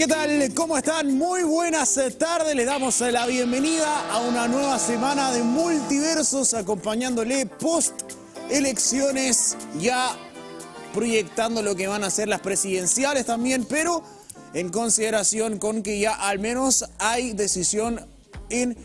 ¿Qué tal? ¿Cómo están? Muy buenas tardes. Les damos la bienvenida a una nueva semana de Multiversos, acompañándole post elecciones, ya proyectando lo que van a ser las presidenciales también, pero en consideración con que ya al menos hay decisión en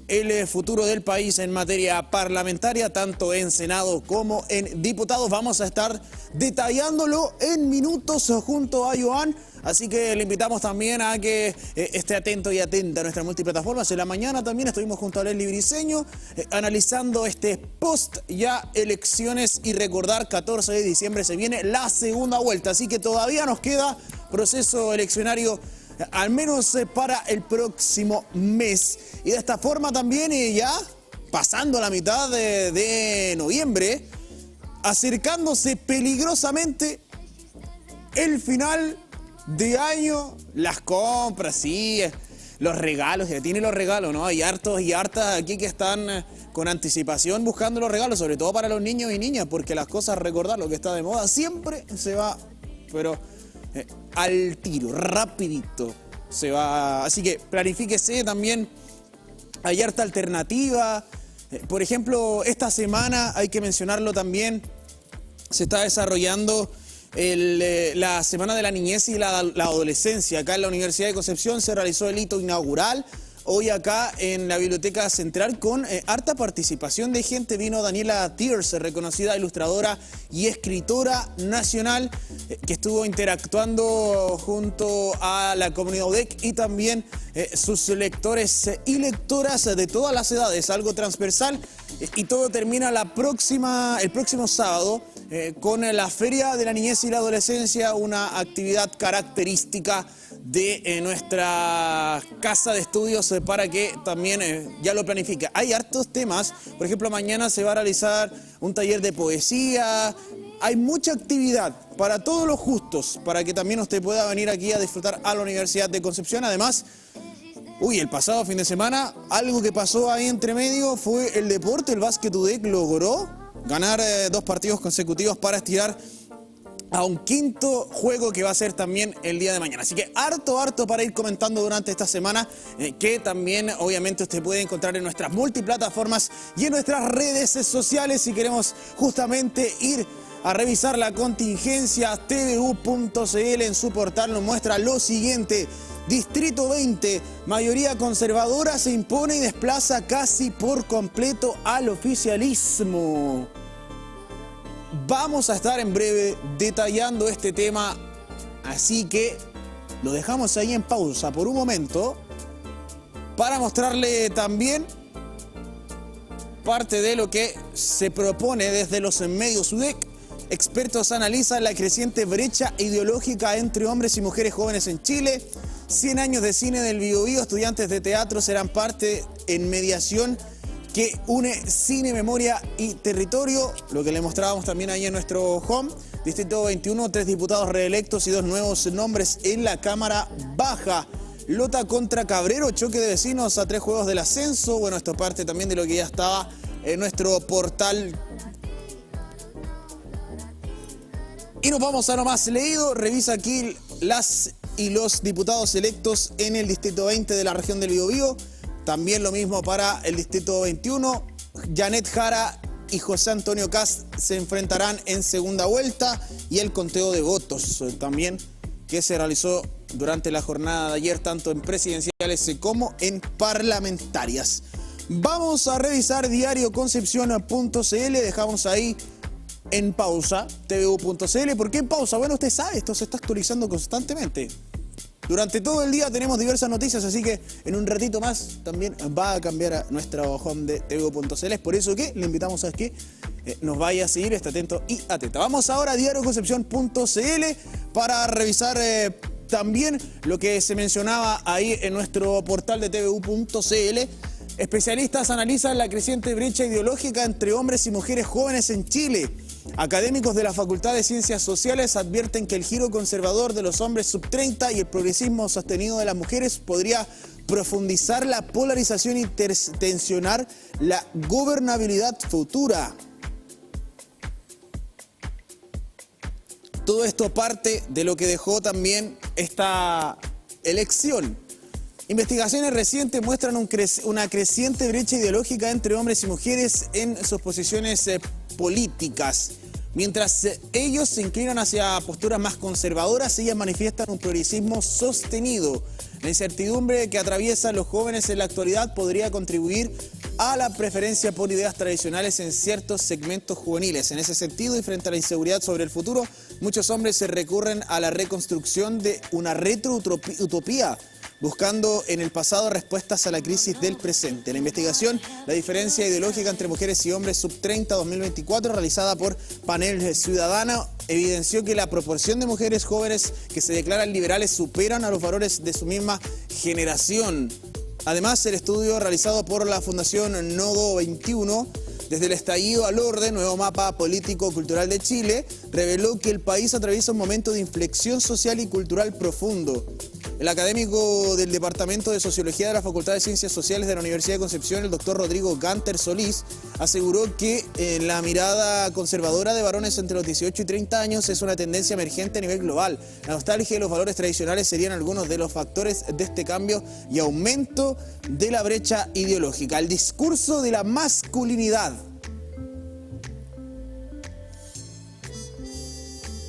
el futuro del país en materia parlamentaria, tanto en Senado como en diputados. Vamos a estar detallándolo en minutos junto a Joan, así que le invitamos también a que esté atento y atenta a nuestras multiplataformas. En la mañana también estuvimos junto a Leslie Briceño analizando este post ya elecciones, y recordar 14 de diciembre se viene la segunda vuelta, así que todavía nos queda proceso eleccionario al menos para el próximo mes. Y de esta forma también ya pasando la mitad de noviembre, acercándose peligrosamente el final de año, las compras, sí, los regalos, ya tiene los regalos, ¿no? Hay hartos y hartas aquí que están con anticipación buscando los regalos, sobre todo para los niños y niñas, porque las cosas, recordar lo que está de moda, siempre se va, pero al tiro, rapidito se va. Así que planifíquese también, hay harta alternativa. Por ejemplo, esta semana, hay que mencionarlo también, se está desarrollando la Semana de la Niñez y la Adolescencia. Acá en la Universidad de Concepción se realizó el hito inaugural hoy acá en la Biblioteca Central con harta participación de gente. Vino Daniela Tiers, reconocida ilustradora y escritora nacional, que estuvo interactuando junto a la comunidad UDEC y también sus lectores y lectoras de todas las edades, algo transversal. Y todo termina el próximo sábado con la Feria de la Niñez y la Adolescencia, una actividad característica de nuestra casa de estudios para que también ya lo planifique. Hay hartos temas, por ejemplo, mañana se va a realizar un taller de poesía. Hay mucha actividad para todos los gustos, para que también usted pueda venir aquí a disfrutar a la Universidad de Concepción. Además, el pasado fin de semana, algo que pasó ahí entre medio fue el deporte. El Básquet UDEC logró ganar 2 partidos consecutivos para estirar a un quinto juego que va a ser también el día de mañana. Así que harto para ir comentando durante esta semana, que también obviamente usted puede encontrar en nuestras multiplataformas y en nuestras redes sociales. Si queremos justamente ir a revisar la contingencia, tvu.cl en su portal nos muestra lo siguiente. Distrito 20, mayoría conservadora se impone y desplaza casi por completo al oficialismo. Vamos a estar en breve detallando este tema, así que lo dejamos ahí en pausa por un momento para mostrarle también parte de lo que se propone desde los medios UDEC. Expertos analizan la creciente brecha ideológica entre hombres y mujeres jóvenes en Chile. 100 años de cine del Biobío, estudiantes de teatro serán parte en mediación que une cine, memoria y territorio. Lo que le mostrábamos también ahí en nuestro home. Distrito 21, 3 diputados reelectos y 2 nuevos nombres en la Cámara Baja. Lota contra Cabrero, choque de vecinos a 3 juegos del ascenso. Bueno, esto parte también de lo que ya estaba en nuestro portal. Y nos vamos a lo más leído. Revisa aquí las y los diputados electos en el Distrito 20 de la región del Biobío. También lo mismo para el Distrito 21. Janet Jara y José Antonio Kast se enfrentarán en segunda vuelta. Y el conteo de votos también que se realizó durante la jornada de ayer, tanto en presidenciales como en parlamentarias. Vamos a revisar diarioconcepcion.cl. Dejamos ahí en pausa, tvu.cl. ¿Por qué en pausa? Bueno, usted sabe, esto se está actualizando constantemente. Durante todo el día tenemos diversas noticias, así que en un ratito más también va a cambiar a nuestro home de tvu.cl. Es por eso que le invitamos a que nos vaya a seguir, esté atento y atenta. Vamos ahora a diarioconcepcion.cl para revisar también lo que se mencionaba ahí en nuestro portal de tvu.cl. Especialistas analizan la creciente brecha ideológica entre hombres y mujeres jóvenes en Chile. Académicos de la Facultad de Ciencias Sociales advierten que el giro conservador de los hombres sub-30 y el progresismo sostenido de las mujeres podría profundizar la polarización y tensionar la gobernabilidad futura. Todo esto parte de lo que dejó también esta elección. Investigaciones recientes muestran una creciente brecha ideológica entre hombres y mujeres en sus posiciones políticas. Mientras ellos se inclinan hacia posturas más conservadoras, ellas manifiestan un progresismo sostenido. La incertidumbre que atraviesan los jóvenes en la actualidad podría contribuir a la preferencia por ideas tradicionales en ciertos segmentos juveniles. En ese sentido, y frente a la inseguridad sobre el futuro, muchos hombres se recurren a la reconstrucción de una retroutopía, buscando en el pasado respuestas a la crisis del presente. La investigación, la diferencia ideológica entre mujeres y hombres sub-30 2024, realizada por Panel Ciudadano, evidenció que la proporción de mujeres jóvenes que se declaran liberales superan a los varones de su misma generación. Además, el estudio realizado por la Fundación Nodo 21, desde el estallido al orden, nuevo mapa político-cultural de Chile, reveló que el país atraviesa un momento de inflexión social y cultural profundo. El académico del Departamento de Sociología de la Facultad de Ciencias Sociales de la Universidad de Concepción, el doctor Rodrigo Ganter Solís, aseguró que la mirada conservadora de varones entre los 18 y 30 años es una tendencia emergente a nivel global. La nostalgia y los valores tradicionales serían algunos de los factores de este cambio y aumento de la brecha ideológica. El discurso de la masculinidad.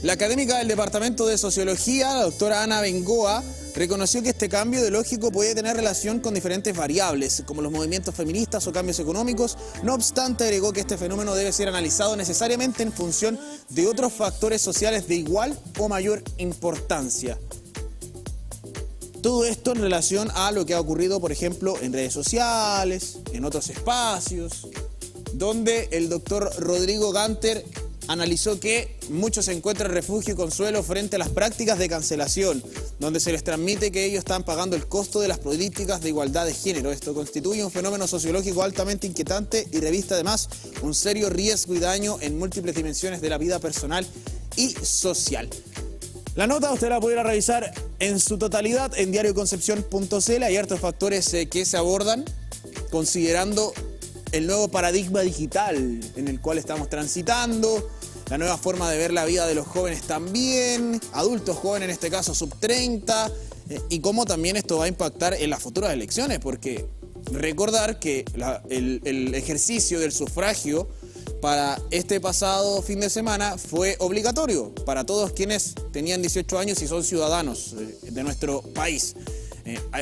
La académica del Departamento de Sociología, la doctora Ana Bengoa, reconoció que este cambio ideológico puede tener relación con diferentes variables, como los movimientos feministas o cambios económicos. No obstante, agregó que este fenómeno debe ser analizado necesariamente en función de otros factores sociales de igual o mayor importancia. Todo esto en relación a lo que ha ocurrido, por ejemplo, en redes sociales, en otros espacios, donde el doctor Rodrigo Ganter analizó que muchos encuentran refugio y consuelo frente a las prácticas de cancelación, donde se les transmite que ellos están pagando el costo de las políticas de igualdad de género. Esto constituye un fenómeno sociológico altamente inquietante y reviste además un serio riesgo y daño en múltiples dimensiones de la vida personal y social. La nota usted la pudiera revisar en su totalidad en diarioconcepcion.cl. Hay hartos factores que se abordan considerando el nuevo paradigma digital en el cual estamos transitando, la nueva forma de ver la vida de los jóvenes también, adultos jóvenes en este caso sub-30, y cómo también esto va a impactar en las futuras elecciones, porque recordar que el ejercicio del sufragio para este pasado fin de semana fue obligatorio para todos quienes tenían 18 años y son ciudadanos de nuestro país.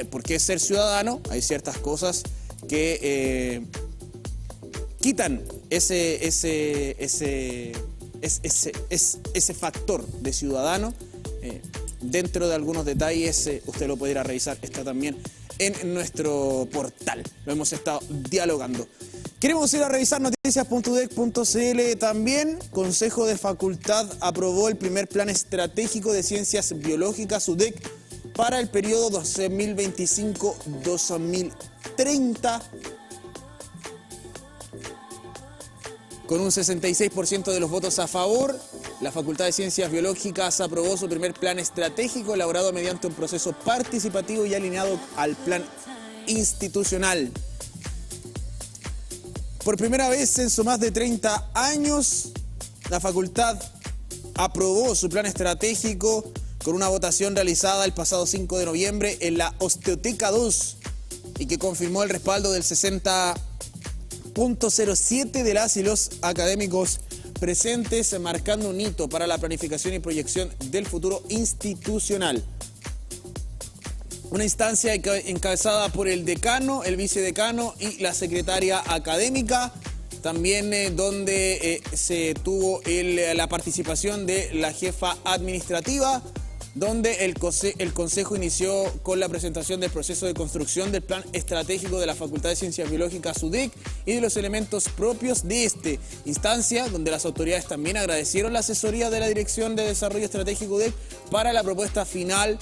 ¿Por qué ser ciudadano? Hay ciertas cosas que quitan ese factor de ciudadano. Dentro de algunos detalles, usted lo puede ir a revisar, está también en nuestro portal. Lo hemos estado dialogando. Queremos ir a revisar noticias.udec.cl también. Consejo de Facultad aprobó el primer plan estratégico de ciencias biológicas UDEC para el periodo 2025-2030. Con un 66% de los votos a favor, la Facultad de Ciencias Biológicas aprobó su primer plan estratégico elaborado mediante un proceso participativo y alineado al plan institucional. Por primera vez en sus más de 30 años, la facultad aprobó su plan estratégico con una votación realizada el pasado 5 de noviembre en la Osteoteca 2 y que confirmó el respaldo del 60.07 de las y los académicos presentes, marcando un hito para la planificación y proyección del futuro institucional. Una instancia encabezada por el decano, el vicedecano y la secretaria académica, también donde se tuvo la participación de la jefa administrativa, donde el Consejo inició con la presentación del proceso de construcción del plan estratégico de la Facultad de Ciencias Biológicas UDEC y de los elementos propios de esta instancia, donde las autoridades también agradecieron la asesoría de la Dirección de Desarrollo Estratégico UDEC para la propuesta final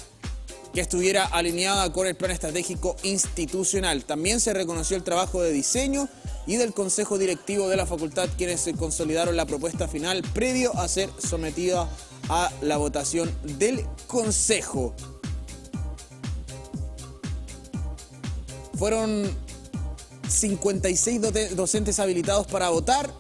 que estuviera alineada con el plan estratégico institucional. También se reconoció el trabajo de diseño y del Consejo Directivo de la Facultad, quienes consolidaron la propuesta final previo a ser sometida a la votación del Consejo. Fueron 56 docentes habilitados para votar.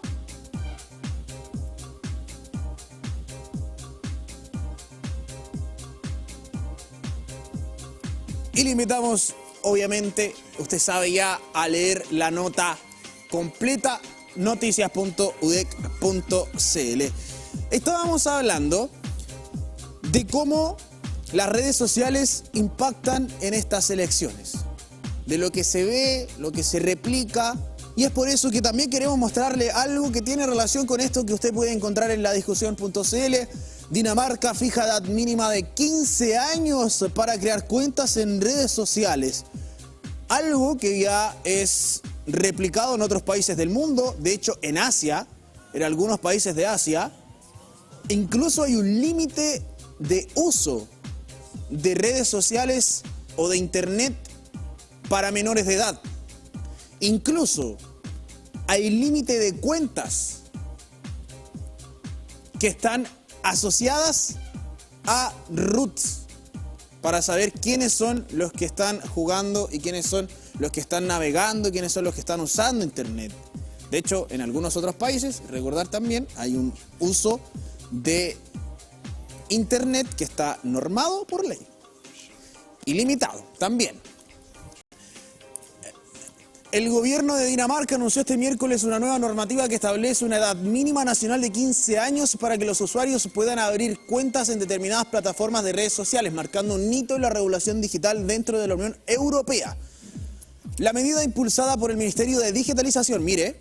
Y le invitamos, obviamente, usted sabe ya, a leer la nota completa, noticias.udec.cl. Estábamos hablando de cómo las redes sociales impactan en estas elecciones, de lo que se ve, lo que se replica, y es por eso que también queremos mostrarle algo que tiene relación con esto que usted puede encontrar en ladiscusión.cl. Dinamarca fija edad mínima de 15 años para crear cuentas en redes sociales, algo que ya es replicado en otros países del mundo. De hecho, en Asia, en algunos países de Asia, incluso hay un límite de uso de redes sociales o de internet para menores de edad. Incluso hay límite de cuentas que están asociadas a roots para saber quiénes son los que están jugando y quiénes son los que están navegando y quiénes son los que están usando internet. De hecho, en algunos otros países, recordar también, hay un uso de internet que está normado por ley y limitado también. El gobierno de Dinamarca anunció este miércoles una nueva normativa que establece una edad mínima nacional de 15 años para que los usuarios puedan abrir cuentas en determinadas plataformas de redes sociales, marcando un hito en la regulación digital dentro de la Unión Europea. La medida impulsada por el Ministerio de Digitalización, mire,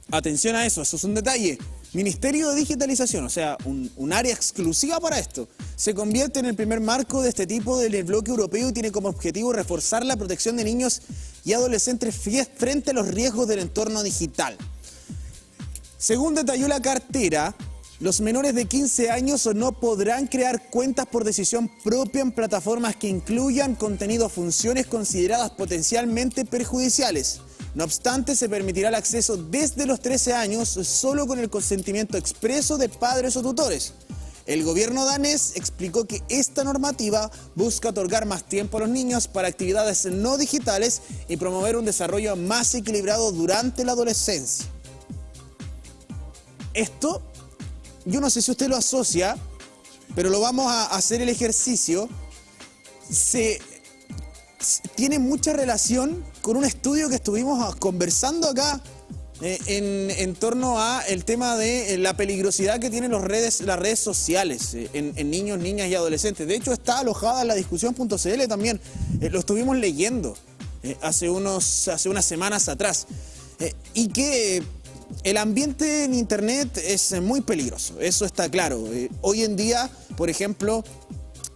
atención a eso es un detalle. Ministerio de Digitalización, o sea, un área exclusiva para esto, se convierte en el primer marco de este tipo del bloque europeo y tiene como objetivo reforzar la protección de niños y adolescentes frente a los riesgos del entorno digital. Según detalló la cartera, los menores de 15 años no podrán crear cuentas por decisión propia en plataformas que incluyan contenido o funciones consideradas potencialmente perjudiciales. No obstante, se permitirá el acceso desde los 13 años solo con el consentimiento expreso de padres o tutores. El gobierno danés explicó que esta normativa busca otorgar más tiempo a los niños para actividades no digitales y promover un desarrollo más equilibrado durante la adolescencia. Esto, yo no sé si usted lo asocia, pero lo vamos a hacer el ejercicio. Tiene mucha relación con un estudio que estuvimos conversando acá en torno a el tema de la peligrosidad que tienen las redes sociales en niños, niñas y adolescentes. De hecho, está alojada en ladiscusión.cl también. Lo estuvimos leyendo hace unas semanas atrás. Y que el ambiente en internet es muy peligroso, eso está claro. Hoy en día, por ejemplo,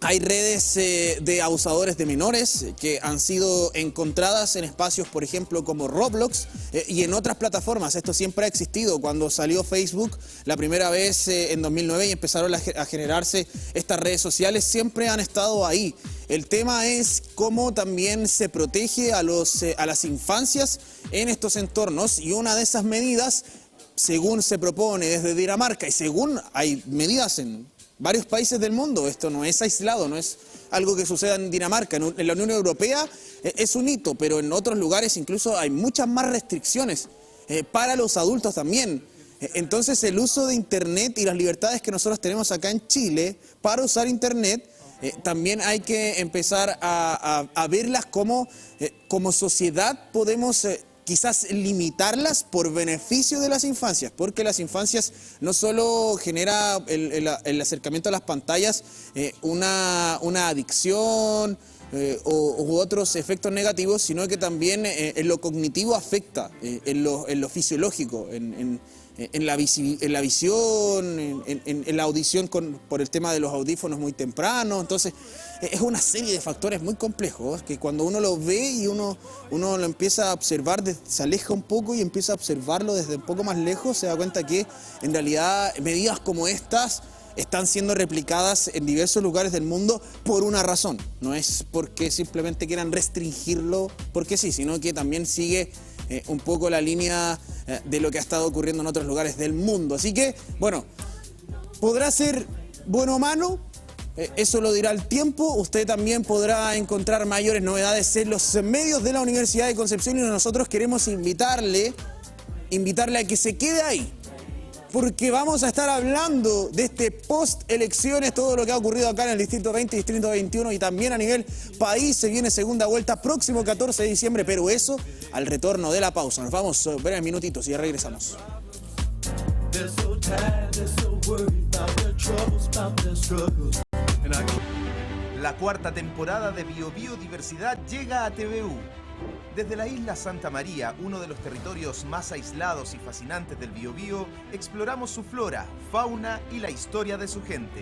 hay redes de abusadores de menores que han sido encontradas en espacios, por ejemplo, como Roblox y en otras plataformas. Esto siempre ha existido. Cuando salió Facebook la primera vez en 2009 y empezaron a generarse estas redes sociales, siempre han estado ahí. El tema es cómo también se protege a las infancias en estos entornos, y una de esas medidas, según se propone desde Dinamarca y según hay medidas en varios países del mundo, esto no es aislado, no es algo que suceda en Dinamarca. En la Unión Europea es un hito, pero en otros lugares incluso hay muchas más restricciones para los adultos también. Entonces el uso de internet y las libertades que nosotros tenemos acá en Chile para usar internet, también hay que empezar a verlas como sociedad podemos quizás limitarlas por beneficio de las infancias, porque las infancias no solo genera el acercamiento a las pantallas una adicción u otros efectos negativos, sino que también en lo cognitivo afecta, en lo fisiológico, en la visión, en la audición por el tema de los audífonos muy temprano. Entonces es una serie de factores muy complejos que cuando uno lo ve y uno lo empieza a observar, se aleja un poco y empieza a observarlo desde un poco más lejos, se da cuenta que en realidad medidas como estas están siendo replicadas en diversos lugares del mundo por una razón. No es porque simplemente quieran restringirlo porque sí, sino que también sigue un poco la línea de lo que ha estado ocurriendo en otros lugares del mundo. Así que, bueno, podrá ser bueno o malo, eso lo dirá el tiempo. Usted también podrá encontrar mayores novedades en los medios de la Universidad de Concepción y nosotros queremos invitarle a que se quede ahí. porque vamos a estar hablando de este post-elecciones, todo lo que ha ocurrido acá en el Distrito 20, Distrito 21 y también a nivel país. Se viene segunda vuelta próximo 14 de diciembre, pero eso al retorno de la pausa. Nos vamos breves minutitos y ya regresamos. La cuarta temporada de Biodiversidad llega a TVU. Desde la isla Santa María, uno de los territorios más aislados y fascinantes del Biobío, exploramos su flora, fauna y la historia de su gente.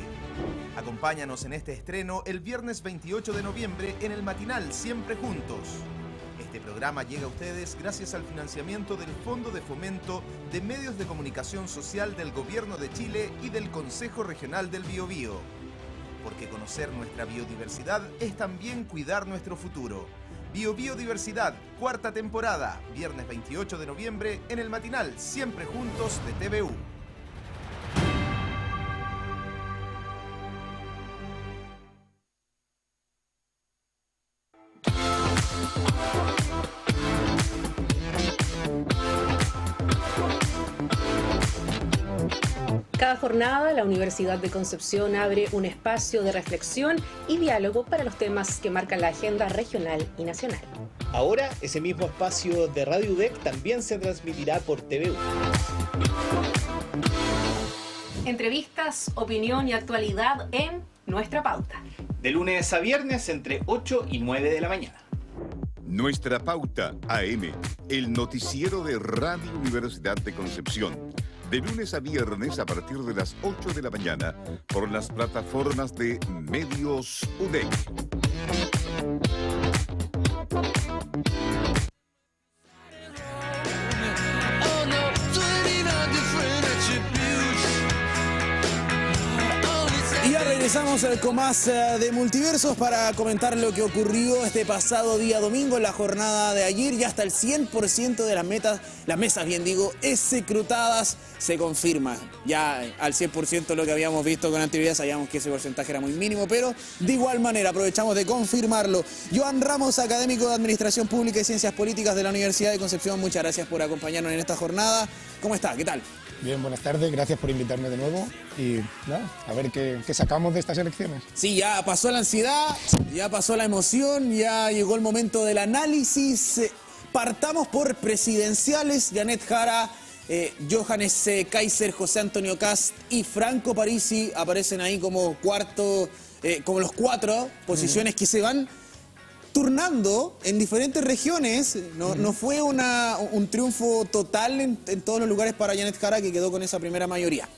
Acompáñanos en este estreno el viernes 28 de noviembre en el matinal Siempre Juntos. Este programa llega a ustedes gracias al financiamiento del Fondo de Fomento de Medios de Comunicación Social del Gobierno de Chile y del Consejo Regional del Biobío. Porque conocer nuestra biodiversidad es también cuidar nuestro futuro. Biodiversidad, cuarta temporada, viernes 28 de noviembre en el matinal Siempre Juntos de TVU. Cada jornada, la Universidad de Concepción abre un espacio de reflexión y diálogo para los temas que marcan la agenda regional y nacional. Ahora, ese mismo espacio de Radio UDEC también se transmitirá por TVU. Entrevistas, opinión y actualidad en Nuestra Pauta. De lunes a viernes entre 8 y 9 de la mañana. Nuestra Pauta AM, el noticiero de Radio Universidad de Concepción. De lunes a viernes a partir de las 8 de la mañana por las plataformas de Medios UDEC. Y ya regresamos con más de Multiversos para comentar lo que ocurrió este pasado día domingo en la jornada de ayer. Ya hasta el 100% de las mesas escrutadas se confirma. Ya al 100% lo que habíamos visto con anterioridad, sabíamos que ese porcentaje era muy mínimo, pero de igual manera aprovechamos de confirmarlo. Joan Ramos, académico de Administración Pública y Ciencias Políticas de la Universidad de Concepción, muchas gracias por acompañarnos en esta jornada. ¿Cómo está? ¿Qué tal? Bien, buenas tardes, gracias por invitarme de nuevo y nada, a ver qué sacamos de estas elecciones. Sí, ya pasó la ansiedad, ya pasó la emoción, ya llegó el momento del análisis. Partamos por presidenciales. Janet Jara, Johannes Kaiser, José Antonio Kast y Franco Parisi aparecen ahí como como los cuatro posiciones que se van turnando en diferentes regiones. No fue un triunfo total en todos los lugares para Janet Jara, que quedó con esa primera mayoría.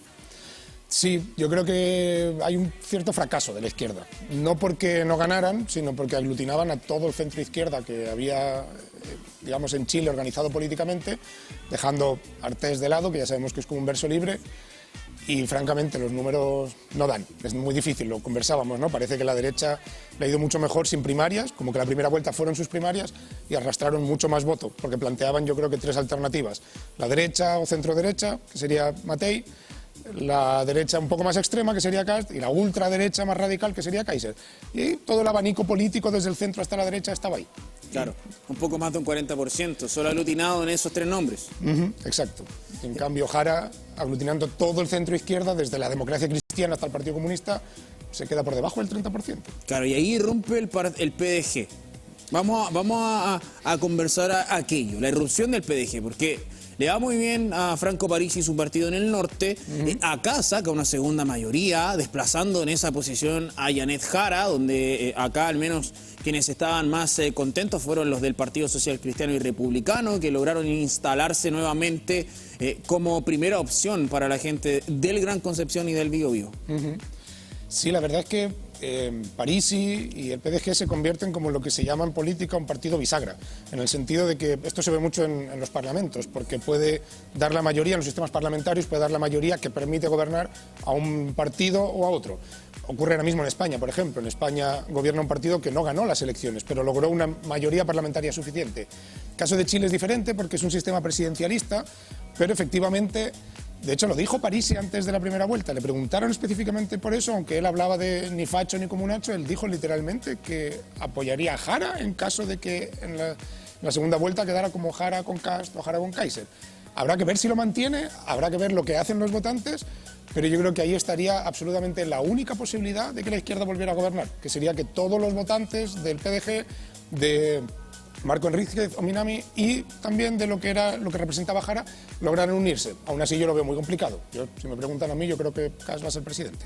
Sí, yo creo que hay un cierto fracaso de la izquierda. No porque no ganaran, sino porque aglutinaban a todo el centro izquierda que había, digamos, en Chile organizado políticamente, dejando Artés de lado, que ya sabemos que es como un verso libre. Y francamente los números no dan, es muy difícil, lo conversábamos, ¿no? Parece que la derecha le ha ido mucho mejor sin primarias, como que la primera vuelta fueron sus primarias y arrastraron mucho más voto, porque planteaban yo creo que tres alternativas: la derecha o centro derecha, que sería Matei, la derecha un poco más extrema, que sería Kast, y la ultraderecha más radical, que sería Kaiser. Y todo el abanico político desde el centro hasta la derecha estaba ahí. Claro, un poco más de un 40%, solo aglutinado en esos tres nombres. Exacto. En cambio, Jara, aglutinando todo el centro izquierda, desde la democracia cristiana hasta el Partido Comunista, se queda por debajo del 30%. Claro, y ahí irrumpe el PDG. Vamos a conversar aquello, la irrupción del PDG, porque le va muy bien a Franco Parisi y su partido en el norte. Acá saca una segunda mayoría, desplazando en esa posición a Janet Jara, donde acá al menos quienes estaban más contentos fueron los del Partido Social Cristiano y Republicano, que lograron instalarse nuevamente como primera opción para la gente del Gran Concepción y del Biobío. Sí, la verdad es que Parisi y el PDG se convierten como lo que se llama en política un partido bisagra, en el sentido de que esto se ve mucho en los parlamentos, porque puede dar la mayoría en los sistemas parlamentarios, puede dar la mayoría que permite gobernar a un partido o a otro. Ocurre ahora mismo en España, por ejemplo. En España gobierna un partido que no ganó las elecciones, pero logró una mayoría parlamentaria suficiente. El caso de Chile es diferente porque es un sistema presidencialista, pero efectivamente, de hecho lo dijo Parisi antes de la primera vuelta, le preguntaron específicamente por eso, aunque él hablaba de ni facho ni comunacho, él dijo literalmente que apoyaría a Jara en caso de que en la segunda vuelta quedara como Jara con Kast o Jara con Kaiser. Habrá que ver si lo mantiene, habrá que ver lo que hacen los votantes, pero yo creo que ahí estaría absolutamente la única posibilidad de que la izquierda volviera a gobernar, que sería que todos los votantes del PDG, de Marco Enríquez o Minami y también de lo que representaba Jara, lograron unirse. Aún así yo lo veo muy complicado. Si me preguntan a mí, yo creo que Kast va a ser presidente.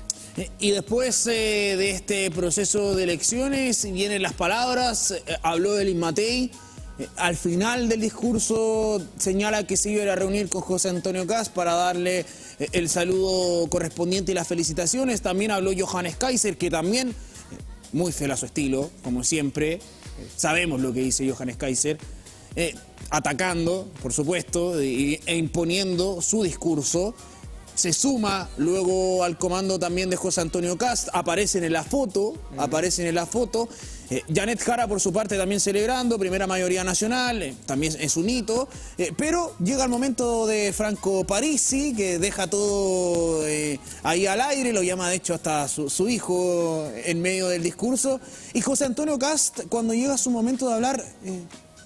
Y después de este proceso de elecciones vienen las palabras, habló Elín Matei. Al final del discurso señala que se iba a reunir con José Antonio Kast para darle el saludo correspondiente y las felicitaciones. También habló Johannes Kaiser, que también, muy fiel a su estilo, como siempre, sabemos lo que dice Johannes Kaiser, atacando, por supuesto, e imponiendo su discurso. Se suma luego al comando también de José Antonio Kast, aparecen en la foto. Janet Jara, por su parte, también celebrando, primera mayoría nacional, también es un hito, pero llega el momento de Franco Parisi, que deja todo ahí al aire, lo llama de hecho hasta su hijo en medio del discurso, y José Antonio Kast, cuando llega su momento de hablar,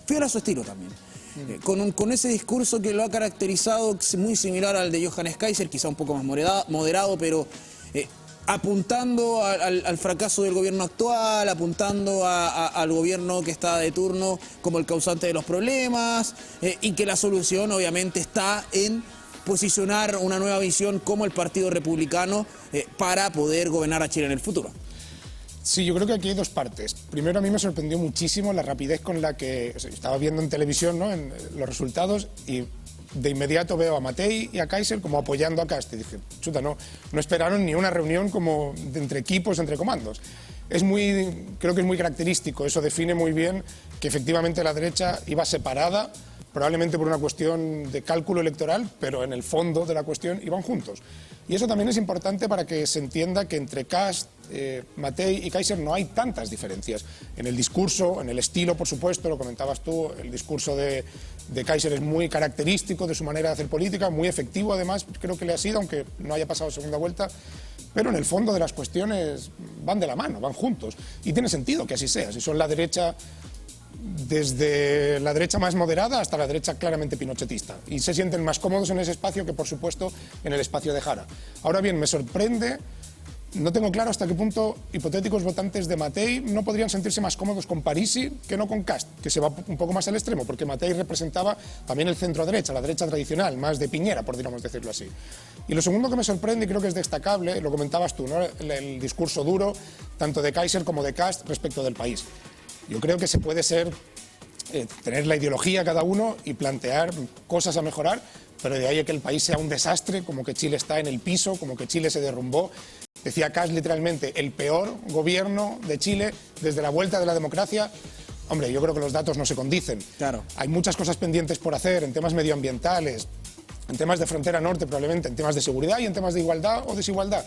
fiel a su estilo también. Con ese discurso que lo ha caracterizado, muy similar al de Johannes Kaiser, quizá un poco más moderado, pero apuntando al fracaso del gobierno actual, apuntando al gobierno que está de turno como el causante de los problemas, y que la solución obviamente está en posicionar una nueva visión como el Partido Republicano para poder gobernar a Chile en el futuro. Sí, yo creo que aquí hay dos partes. Primero, a mí me sorprendió muchísimo la rapidez con la que estaba viendo en televisión, ¿no?, en los resultados, y de inmediato veo a Matei y a Kaiser como apoyando a Kast. Y dije, chuta, no esperaron ni una reunión como entre equipos, entre comandos. Creo que es muy característico, eso define muy bien que efectivamente la derecha iba separada, probablemente por una cuestión de cálculo electoral, pero en el fondo de la cuestión iban juntos. Y eso también es importante para que se entienda que entre Kast, Matei y Kaiser no hay tantas diferencias. En el discurso, en el estilo, por supuesto, lo comentabas tú, el discurso de Kaiser es muy característico de su manera de hacer política, muy efectivo además, creo que le ha sido, aunque no haya pasado segunda vuelta, pero en el fondo de las cuestiones van de la mano, van juntos. Y tiene sentido que así sea, si son la derecha, desde la derecha más moderada hasta la derecha claramente pinochetista, y se sienten más cómodos en ese espacio que, por supuesto, en el espacio de Jara. Ahora bien, me sorprende, no tengo claro hasta qué punto hipotéticos votantes de Matei no podrían sentirse más cómodos con Parisi que no con Kast, que se va un poco más al extremo, porque Matei representaba también el centro-derecha, la derecha tradicional, más de Piñera, podríamos decirlo así. Y lo segundo que me sorprende, y creo que es destacable, lo comentabas tú, ¿no?, el discurso duro, tanto de Kaiser como de Kast respecto del país. Yo creo que se puede tener la ideología cada uno y plantear cosas a mejorar, pero de ahí a que el país sea un desastre, como que Chile está en el piso, como que Chile se derrumbó. Decía Kast literalmente, el peor gobierno de Chile desde la vuelta de la democracia. Hombre, yo creo que los datos no se condicen. Claro. Hay muchas cosas pendientes por hacer en temas medioambientales, en temas de frontera norte probablemente, en temas de seguridad y en temas de igualdad o desigualdad.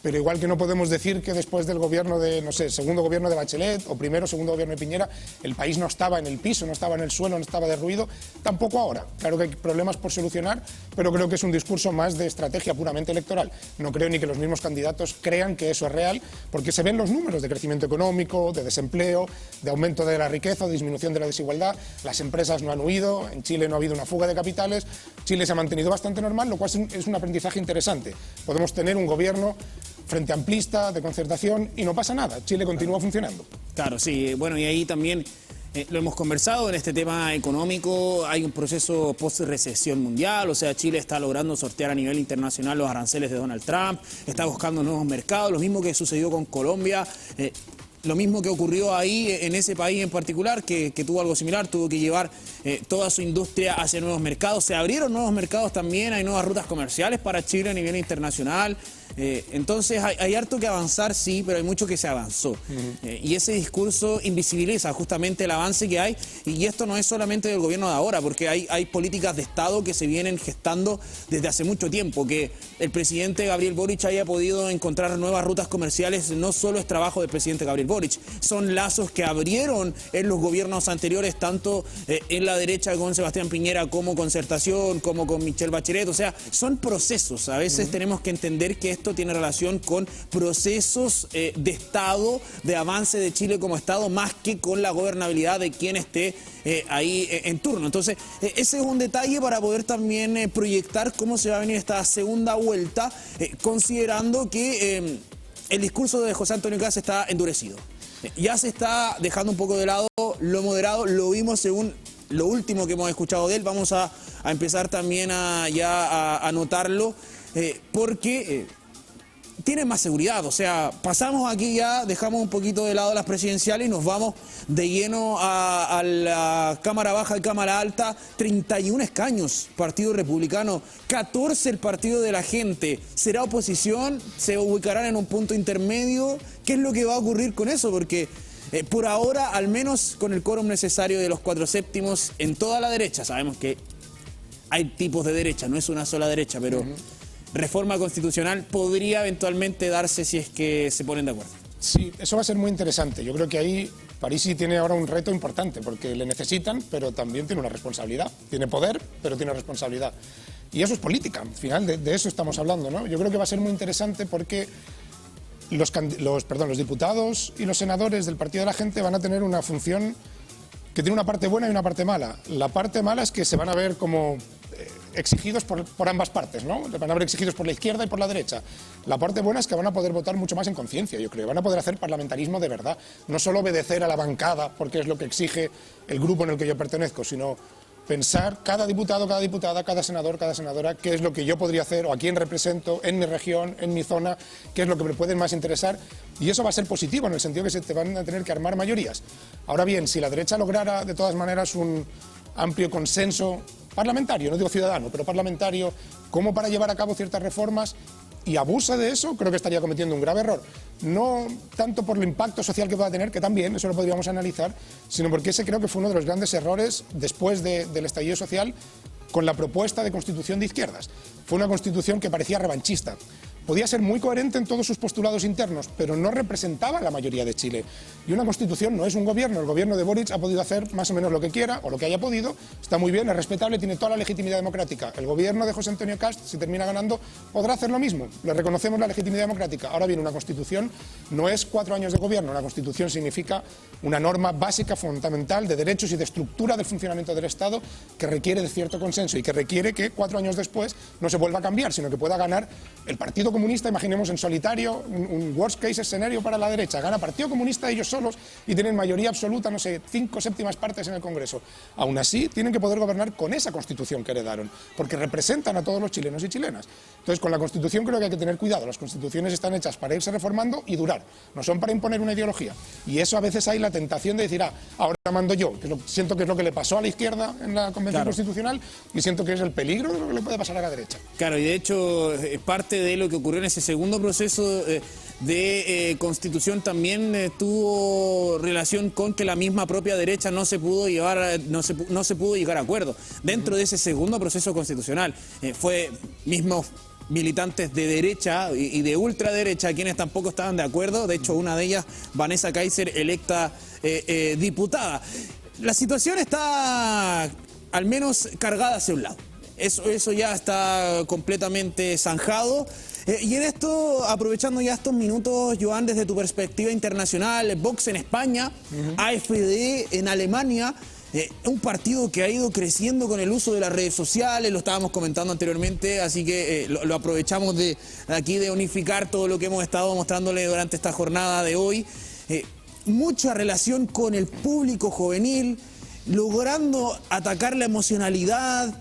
Pero igual que no podemos decir que después del gobierno de, no sé, segundo gobierno de Bachelet o primero, segundo gobierno de Piñera, el país no estaba en el piso, no estaba en el suelo, no estaba derruido, tampoco ahora. Claro que hay problemas por solucionar, pero creo que es un discurso más de estrategia puramente electoral. No creo ni que los mismos candidatos crean que eso es real, porque se ven los números de crecimiento económico, de desempleo, de aumento de la riqueza, de disminución de la desigualdad. Las empresas no han huido, en Chile no ha habido una fuga de capitales, Chile se ha mantenido bastante normal, lo cual es un aprendizaje interesante. Podemos tener un gobierno frente amplista, de concertación, y no pasa nada. Chile continúa funcionando. Claro, sí. Bueno, y ahí también lo hemos conversado en este tema económico. Hay un proceso post-recesión mundial, o sea, Chile está logrando sortear a nivel internacional los aranceles de Donald Trump, está buscando nuevos mercados, lo mismo que sucedió con Colombia. Lo mismo que ocurrió ahí en ese país en particular, que tuvo algo similar, tuvo que llevar toda su industria hacia nuevos mercados. Se abrieron nuevos mercados también, hay nuevas rutas comerciales para Chile a nivel internacional. Entonces hay harto que avanzar, sí, pero hay mucho que se avanzó. Y ese discurso invisibiliza justamente el avance que hay. Y esto no es solamente del gobierno de ahora, porque hay políticas de Estado que se vienen gestando desde hace mucho tiempo. Que el presidente Gabriel Boric haya podido encontrar nuevas rutas comerciales no solo es trabajo del presidente Gabriel Boric, son lazos que abrieron en los gobiernos anteriores, tanto en la derecha con Sebastián Piñera como Concertación, como con Michelle Bachelet. O sea, son procesos. A veces tenemos que entender que esto esto tiene relación con procesos de Estado, de avance de Chile como Estado, más que con la gobernabilidad de quien esté ahí en turno. Entonces, ese es un detalle para poder también proyectar cómo se va a venir esta segunda vuelta, considerando que el discurso de José Antonio Kast está endurecido. Ya se está dejando un poco de lado lo moderado, lo vimos según lo último que hemos escuchado de él. Vamos a empezar también a notarlo, porque tiene más seguridad. O sea, pasamos aquí ya, dejamos un poquito de lado las presidenciales y nos vamos de lleno a la Cámara Baja y Cámara Alta. 31 escaños, Partido Republicano, 14 el Partido de la Gente. ¿Será oposición? ¿Se ubicarán en un punto intermedio? ¿Qué es lo que va a ocurrir con eso? Porque por ahora, al menos con el quórum necesario de los 4/7 en toda la derecha, sabemos que hay tipos de derecha, no es una sola derecha, pero reforma constitucional podría eventualmente darse si es que se ponen de acuerdo. Sí, eso va a ser muy interesante. Yo creo que ahí Parisi tiene ahora un reto importante, porque le necesitan, pero también tiene una responsabilidad. Tiene poder, pero tiene responsabilidad. Y eso es política, al final de eso estamos hablando, ¿no? Yo creo que va a ser muy interesante porque los diputados y los senadores del Partido de la Gente van a tener una función que tiene una parte buena y una parte mala. La parte mala es que se van a ver como exigidos por ambas partes, ¿no? Van a ver exigidos por la izquierda y por la derecha. La parte buena es que van a poder votar mucho más en conciencia, yo creo. Van a poder hacer parlamentarismo de verdad. No solo obedecer a la bancada, porque es lo que exige el grupo en el que yo pertenezco, sino pensar cada diputado, cada diputada, cada senador, cada senadora, qué es lo que yo podría hacer o a quién represento en mi región, en mi zona, qué es lo que me puede más interesar. Y eso va a ser positivo en el sentido que se te van a tener que armar mayorías. Ahora bien, si la derecha lograra de todas maneras un amplio consenso parlamentario, no digo ciudadano, pero parlamentario, como para llevar a cabo ciertas reformas, y abusa de eso, creo que estaría cometiendo un grave error. No tanto por el impacto social que pueda tener, que también, eso lo podríamos analizar, sino porque ese creo que fue uno de los grandes errores después del estallido social con la propuesta de constitución de izquierdas. Fue una constitución que parecía revanchista. Podía ser muy coherente en todos sus postulados internos, pero no representaba a la mayoría de Chile. Y una constitución no es un gobierno. El gobierno de Boric ha podido hacer más o menos lo que quiera, o lo que haya podido. Está muy bien, es respetable, tiene toda la legitimidad democrática. El gobierno de José Antonio Kast, si termina ganando, podrá hacer lo mismo. Le reconocemos la legitimidad democrática. Ahora bien, una constitución no es 4 años de gobierno. Una constitución significa una norma básica, fundamental, de derechos y de estructura del funcionamiento del Estado, que requiere de cierto consenso y que requiere que 4 años después no se vuelva a cambiar, sino que pueda ganar el Partido Comunista, imaginemos en solitario, un worst case escenario para la derecha. Gana Partido Comunista ellos solos y tienen mayoría absoluta, no sé, 5/7 partes en el Congreso. Aún así, tienen que poder gobernar con esa Constitución que heredaron, porque representan a todos los chilenos y chilenas. Entonces, con la Constitución creo que hay que tener cuidado. Las Constituciones están hechas para irse reformando y durar, no son para imponer una ideología. Y eso a veces hay la tentación de decir, ahora mando yo, que siento que es lo que le pasó a la izquierda en la Convención Constitucional, y siento que es el peligro de lo que le puede pasar a la derecha. Claro, y de hecho, parte de lo que ocurrió en ese segundo proceso de constitución también tuvo relación con que la misma propia derecha no se pudo llegar a acuerdo dentro de ese segundo proceso constitucional. Fue mismos militantes de derecha y de ultraderecha quienes tampoco estaban de acuerdo. De hecho, una de ellas, Vanessa Kaiser, electa diputada. La situación está al menos cargada hacia un lado. Eso ya está completamente zanjado. Y en esto, aprovechando ya estos minutos, Joan, desde tu perspectiva internacional, Vox en España, AfD en Alemania, un partido que ha ido creciendo con el uso de las redes sociales, lo estábamos comentando anteriormente, así que lo aprovechamos de aquí de unificar todo lo que hemos estado mostrándole durante esta jornada de hoy. Mucha relación con el público juvenil, logrando atacar la emocionalidad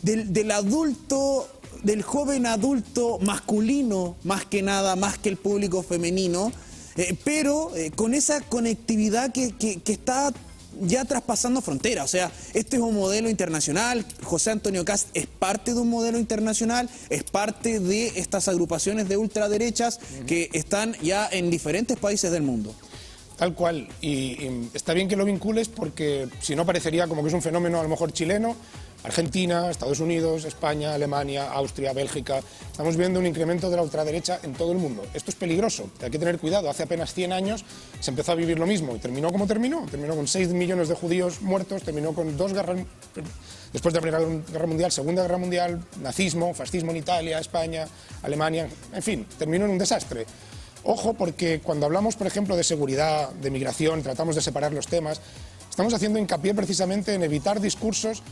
del adulto, del joven adulto masculino, más que nada, más que el público femenino, pero con esa conectividad que está ya traspasando fronteras. O sea, este es un modelo internacional. José Antonio Kast es parte de un modelo internacional, es parte de estas agrupaciones de ultraderechas que están ya en diferentes países del mundo. Tal cual, y está bien que lo vincules porque si no parecería como que es un fenómeno a lo mejor chileno. Argentina, Estados Unidos, España, Alemania, Austria, Bélgica. Estamos viendo un incremento de la ultraderecha en todo el mundo. Esto es peligroso, hay que tener cuidado. Hace apenas 100 años se empezó a vivir lo mismo y terminó como terminó. Terminó con 6 millones de judíos muertos, terminó con 2 guerras Después de la Primera Guerra Mundial, Segunda Guerra Mundial, nazismo, fascismo en Italia, España, Alemania, en fin, terminó en un desastre. Ojo, porque cuando hablamos, por ejemplo, de seguridad, de migración, tratamos de separar los temas, estamos haciendo hincapié precisamente en evitar discursos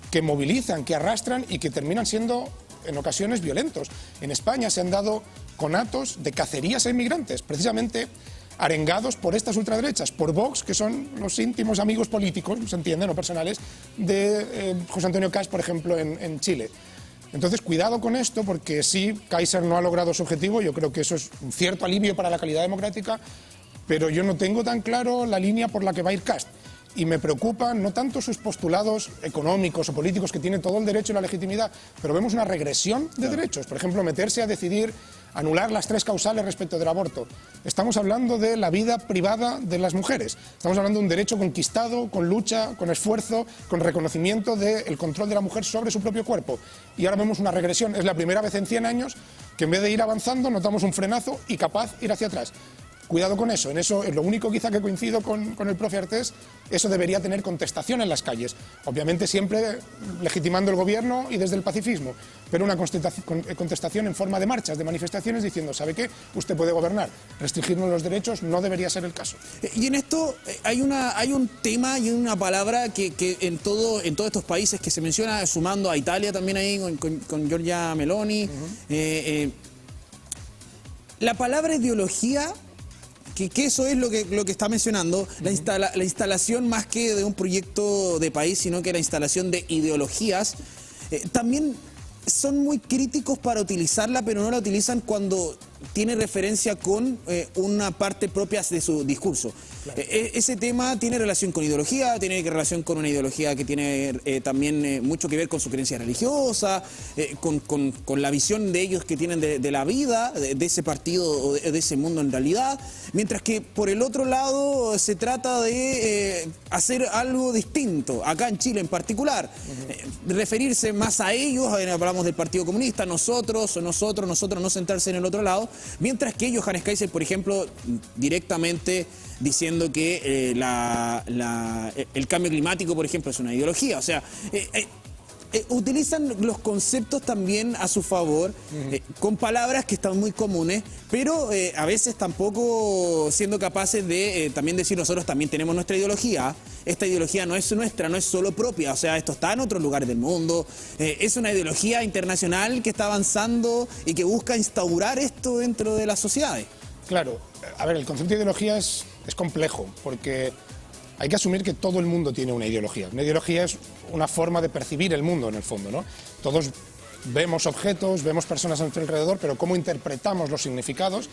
que movilizan, que arrastran y que terminan siendo en ocasiones violentos. En España se han dado conatos de cacerías a inmigrantes, precisamente arengados por estas ultraderechas, por Vox, que son los íntimos amigos políticos, se entiende, no personales, de José Antonio Cast, por ejemplo, en Chile. Entonces, cuidado con esto, porque sí, Kaiser no ha logrado su objetivo, yo creo que eso es un cierto alivio para la calidad democrática, pero yo no tengo tan claro la línea por la que va a ir Cast. Y me preocupan no tanto sus postulados económicos o políticos, que tiene todo el derecho y la legitimidad, pero vemos una regresión de derechos. Por ejemplo, meterse a decidir anular las 3 causales respecto del aborto. Estamos hablando de la vida privada de las mujeres. Estamos hablando de un derecho conquistado, con lucha, con esfuerzo, con reconocimiento del control de la mujer sobre su propio cuerpo. Y ahora vemos una regresión. Es la primera vez en 100 años que en vez de ir avanzando notamos un frenazo y capaz ir hacia atrás. Cuidado con eso, en eso es lo único quizá que coincido con el profe Artés, eso debería tener contestación en las calles, obviamente siempre legitimando el gobierno y desde el pacifismo, pero una contestación en forma de marchas, de manifestaciones diciendo, ¿sabe qué? Usted puede gobernar, restringirnos los derechos no debería ser el caso. Y en esto hay un tema y una palabra que en todos estos países que se menciona, sumando a Italia también ahí con Giorgia Meloni, la palabra ideología, que eso es lo que está mencionando, la instalación más que de un proyecto de país, sino que la instalación de ideologías, también son muy críticos para utilizarla, pero no la utilizan cuando tiene referencia con una parte propia de su discurso. Claro. Ese tema tiene relación con ideología, tiene relación con una ideología que tiene también mucho que ver con su creencia religiosa, con la visión de ellos que tienen de la vida, de ese partido o de ese mundo en realidad, mientras que por el otro lado se trata de hacer algo distinto, acá en Chile en particular, referirse más a ellos, hablamos del Partido Comunista, nosotros, no centrarse en el otro lado, mientras que Johannes Kaiser, por ejemplo, directamente diciendo que el cambio climático, por ejemplo, es una ideología. O sea, utilizan los conceptos también a su favor, con palabras que están muy comunes, pero a veces tampoco siendo capaces de también decir nosotros también tenemos nuestra ideología. Esta ideología no es nuestra, no es solo propia, o sea, esto está en otros lugares del mundo, es una ideología internacional que está avanzando y que busca instaurar esto dentro de las sociedades. Claro, a ver, el concepto de ideología es complejo, porque hay que asumir que todo el mundo tiene una ideología. Una ideología es una forma de percibir el mundo, en el fondo, ¿no? Todos vemos objetos, vemos personas a nuestro alrededor, pero cómo interpretamos los significados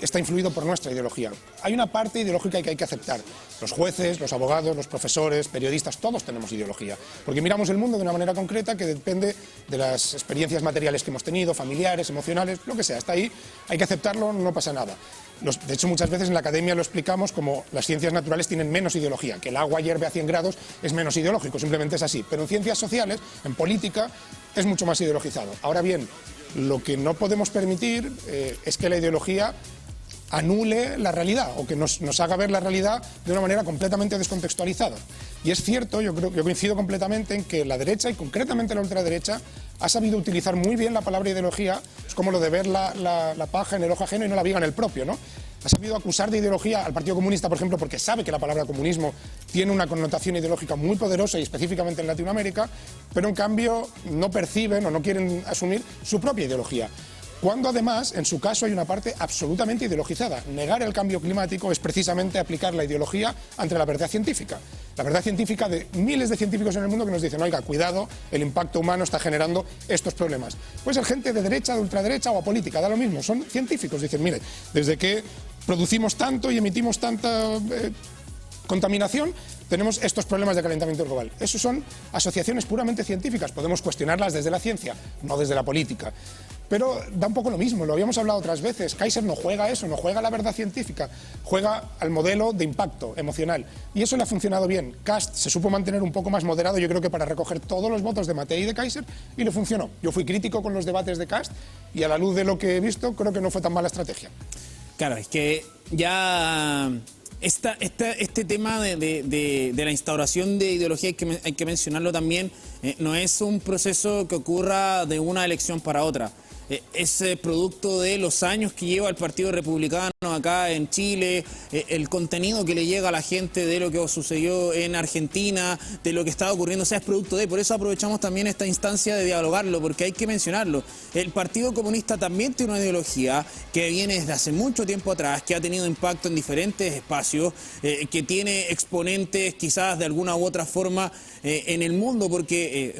está influido por nuestra ideología. Hay una parte ideológica que hay que aceptar. Los jueces, los abogados, los profesores, periodistas, todos tenemos ideología. Porque miramos el mundo de una manera concreta que depende de las experiencias materiales que hemos tenido, familiares, emocionales, lo que sea. Hasta ahí hay que aceptarlo, no pasa nada. De hecho, muchas veces en la academia lo explicamos como las ciencias naturales tienen menos ideología, que el agua hierve a 100 grados es menos ideológico, simplemente es así. Pero en ciencias sociales, en política, es mucho más ideologizado. Ahora bien, lo que no podemos permitir es que la ideología anule la realidad o que nos haga ver la realidad de una manera completamente descontextualizada. Y es cierto, yo coincido completamente en que la derecha y concretamente la ultraderecha ha sabido utilizar muy bien la palabra ideología, es como lo de ver la paja en el ojo ajeno y no la viga en el propio, ¿no? Ha sabido acusar de ideología al Partido Comunista, por ejemplo, porque sabe que la palabra comunismo tiene una connotación ideológica muy poderosa y específicamente en Latinoamérica, pero en cambio no perciben o no quieren asumir su propia ideología. Cuando además, en su caso, hay una parte absolutamente ideologizada. Negar el cambio climático es precisamente aplicar la ideología ante la verdad científica. La verdad científica de miles de científicos en el mundo que nos dicen, oiga, cuidado, el impacto humano está generando estos problemas. Puede ser gente de derecha, de ultraderecha o apolítica, da lo mismo, son científicos. Dicen, mire, desde que producimos tanto y emitimos tanta contaminación, tenemos estos problemas de calentamiento global. Esos son asociaciones puramente científicas, podemos cuestionarlas desde la ciencia, no desde la política. Pero da un poco lo mismo, lo habíamos hablado otras veces. Kaiser no juega eso, no juega la verdad científica, juega al modelo de impacto emocional. Y eso le ha funcionado bien. Cast se supo mantener un poco más moderado, yo creo que para recoger todos los votos de Matei y de Kaiser, y le funcionó. Yo fui crítico con los debates de Cast y a la luz de lo que he visto, creo que no fue tan mala estrategia. Claro, es que ya Este tema de la instauración de ideología, hay que mencionarlo también, no es un proceso que ocurra de una elección para otra. Es producto de los años que lleva el Partido Republicano acá en Chile, el contenido que le llega a la gente de lo que sucedió en Argentina, de lo que estaba ocurriendo, o sea, es producto de. Por eso aprovechamos también esta instancia de dialogarlo, porque hay que mencionarlo. El Partido Comunista también tiene una ideología que viene desde hace mucho tiempo atrás, que ha tenido impacto en diferentes espacios, que tiene exponentes quizás de alguna u otra forma en el mundo, porque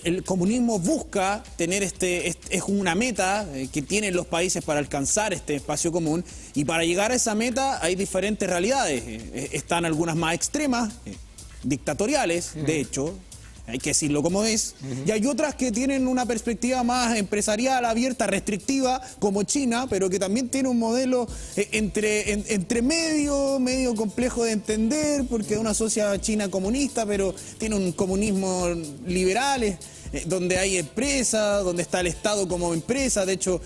el comunismo busca tener es una meta que tienen los países para alcanzar este espacio común, y para llegar a esa meta hay diferentes realidades. Están algunas más extremas, dictatoriales, de hecho, hay que decirlo como es, y hay otras que tienen una perspectiva más empresarial, abierta, restrictiva, como China, pero que también tiene un modelo entre medio complejo de entender, porque es una sociedad china comunista, pero tiene un comunismo liberal, donde hay empresas, donde está el Estado como empresa. De hecho,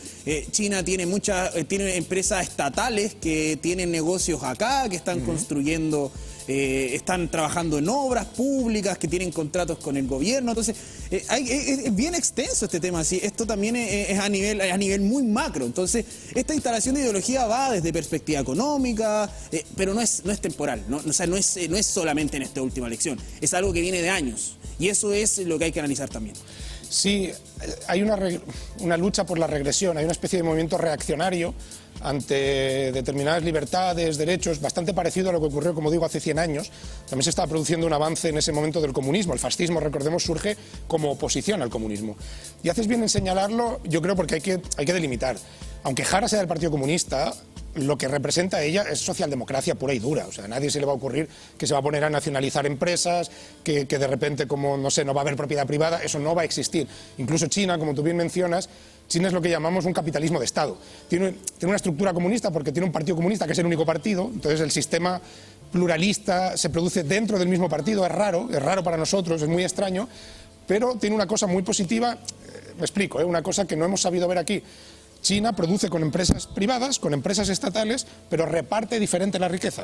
China tiene tiene empresas estatales que tienen negocios acá, que están construyendo, están trabajando en obras públicas, que tienen contratos con el gobierno. Entonces, es bien extenso este tema. ¿Sí? Esto también es a nivel muy macro. Entonces, esta instalación de ideología va desde perspectiva económica, pero no es temporal, ¿no? O sea, no es solamente en esta última elección, es algo que viene de años. Y eso es lo que hay que analizar también. Sí, hay una lucha por la regresión, hay una especie de movimiento reaccionario ante determinadas libertades, derechos, bastante parecido a lo que ocurrió, como digo, hace 100 años. También se estaba produciendo un avance en ese momento del comunismo. El fascismo, recordemos, surge como oposición al comunismo. Y haces bien en señalarlo, yo creo, porque hay que delimitar. Aunque Jara sea del Partido Comunista, lo que representa ella es socialdemocracia pura y dura. O sea, a nadie se le va a ocurrir que se va a poner a nacionalizar empresas, que de repente, como, no sé, no va a haber propiedad privada. Eso no va a existir. Incluso China, como tú bien mencionas, China es lo que llamamos un capitalismo de Estado. Tiene una estructura comunista porque tiene un partido comunista que es el único partido. Entonces el sistema pluralista se produce dentro del mismo partido. Es raro para nosotros, es muy extraño, pero tiene una cosa muy positiva. Me explico, una cosa que no hemos sabido ver aquí. China produce con empresas privadas, con empresas estatales, pero reparte diferente la riqueza.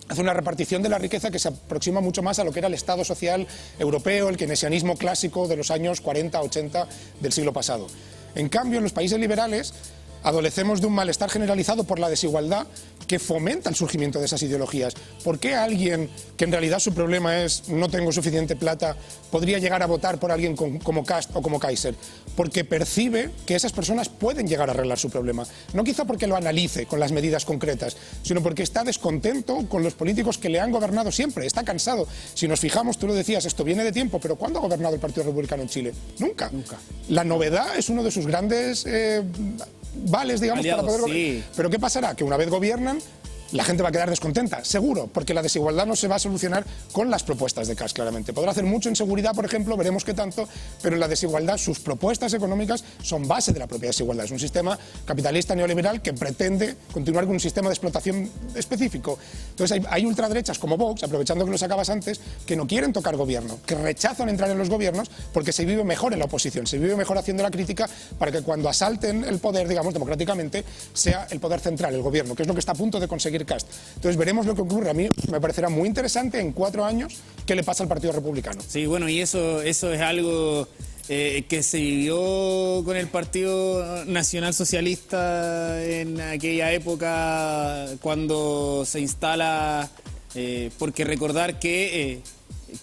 Hace una repartición de la riqueza que se aproxima mucho más a lo que era el Estado social europeo, el keynesianismo clásico de los años 40, 80 del siglo pasado. En cambio, en los países liberales adolecemos de un malestar generalizado por la desigualdad que fomenta el surgimiento de esas ideologías. ¿Por qué alguien que en realidad su problema es no tengo suficiente plata podría llegar a votar por alguien como Kast o como Kaiser? Porque percibe que esas personas pueden llegar a arreglar su problema. No quizá porque lo analice con las medidas concretas, sino porque está descontento con los políticos que le han gobernado siempre, está cansado. Si nos fijamos, tú lo decías, esto viene de tiempo, pero ¿cuándo ha gobernado el Partido Republicano en Chile? Nunca. La novedad es uno de sus grandes vales, digamos, aliados, para poder gobernar. Sí. Pero ¿qué pasará? Que una vez gobiernan, la gente va a quedar descontenta, seguro, porque la desigualdad no se va a solucionar con las propuestas de Kast, claramente. Podrá hacer mucho en seguridad, por ejemplo, veremos qué tanto, pero en la desigualdad sus propuestas económicas son base de la propia desigualdad. Es un sistema capitalista neoliberal que pretende continuar con un sistema de explotación específico. Entonces hay ultraderechas como Vox, aprovechando que lo sacabas antes, que no quieren tocar gobierno, que rechazan entrar en los gobiernos porque se vive mejor en la oposición, se vive mejor haciendo la crítica para que cuando asalten el poder, digamos, democráticamente, sea el poder central, el gobierno, que es lo que está a punto de conseguir Kast. Entonces veremos lo que ocurre. A mí me parecerá muy interesante en 4 años qué le pasa al Partido Republicano. Sí, bueno, y eso es algo que se vivió con el Partido Nacional Socialista en aquella época cuando se instala, porque recordar que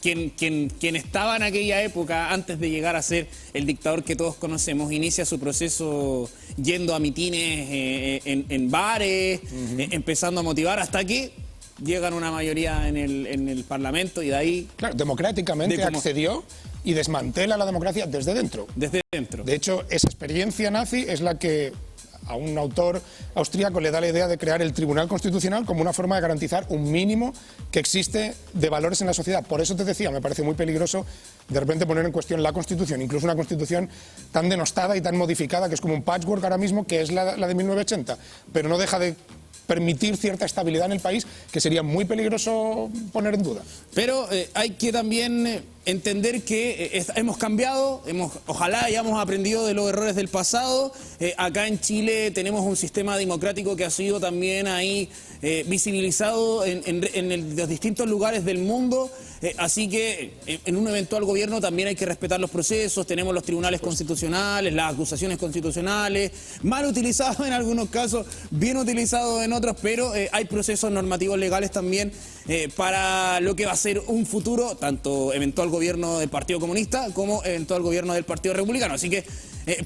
quien estaba en aquella época, antes de llegar a ser el dictador que todos conocemos, inicia su proceso yendo a mitines en bares, empezando a motivar hasta que llegan una mayoría en el Parlamento y de ahí... Claro, democráticamente accedió y desmantela la democracia desde dentro. Desde dentro. De hecho, esa experiencia nazi es la que a un autor austríaco le da la idea de crear el Tribunal Constitucional como una forma de garantizar un mínimo que existe de valores en la sociedad. Por eso te decía, me parece muy peligroso de repente poner en cuestión la Constitución, incluso una Constitución tan denostada y tan modificada que es como un patchwork ahora mismo, que es la de 1980, pero no deja de permitir cierta estabilidad en el país que sería muy peligroso poner en duda. Pero hay que también entender que hemos cambiado, ojalá hayamos aprendido de los errores del pasado. Acá en Chile tenemos un sistema democrático que ha sido también ahí visibilizado en los distintos lugares del mundo. Así que en un eventual gobierno también hay que respetar los procesos. Tenemos los tribunales constitucionales, las acusaciones constitucionales, mal utilizados en algunos casos, bien utilizados en otros, pero hay procesos normativos legales también para lo que va a ser un futuro, tanto eventual gobierno del Partido Comunista como eventual gobierno del Partido Republicano. Así que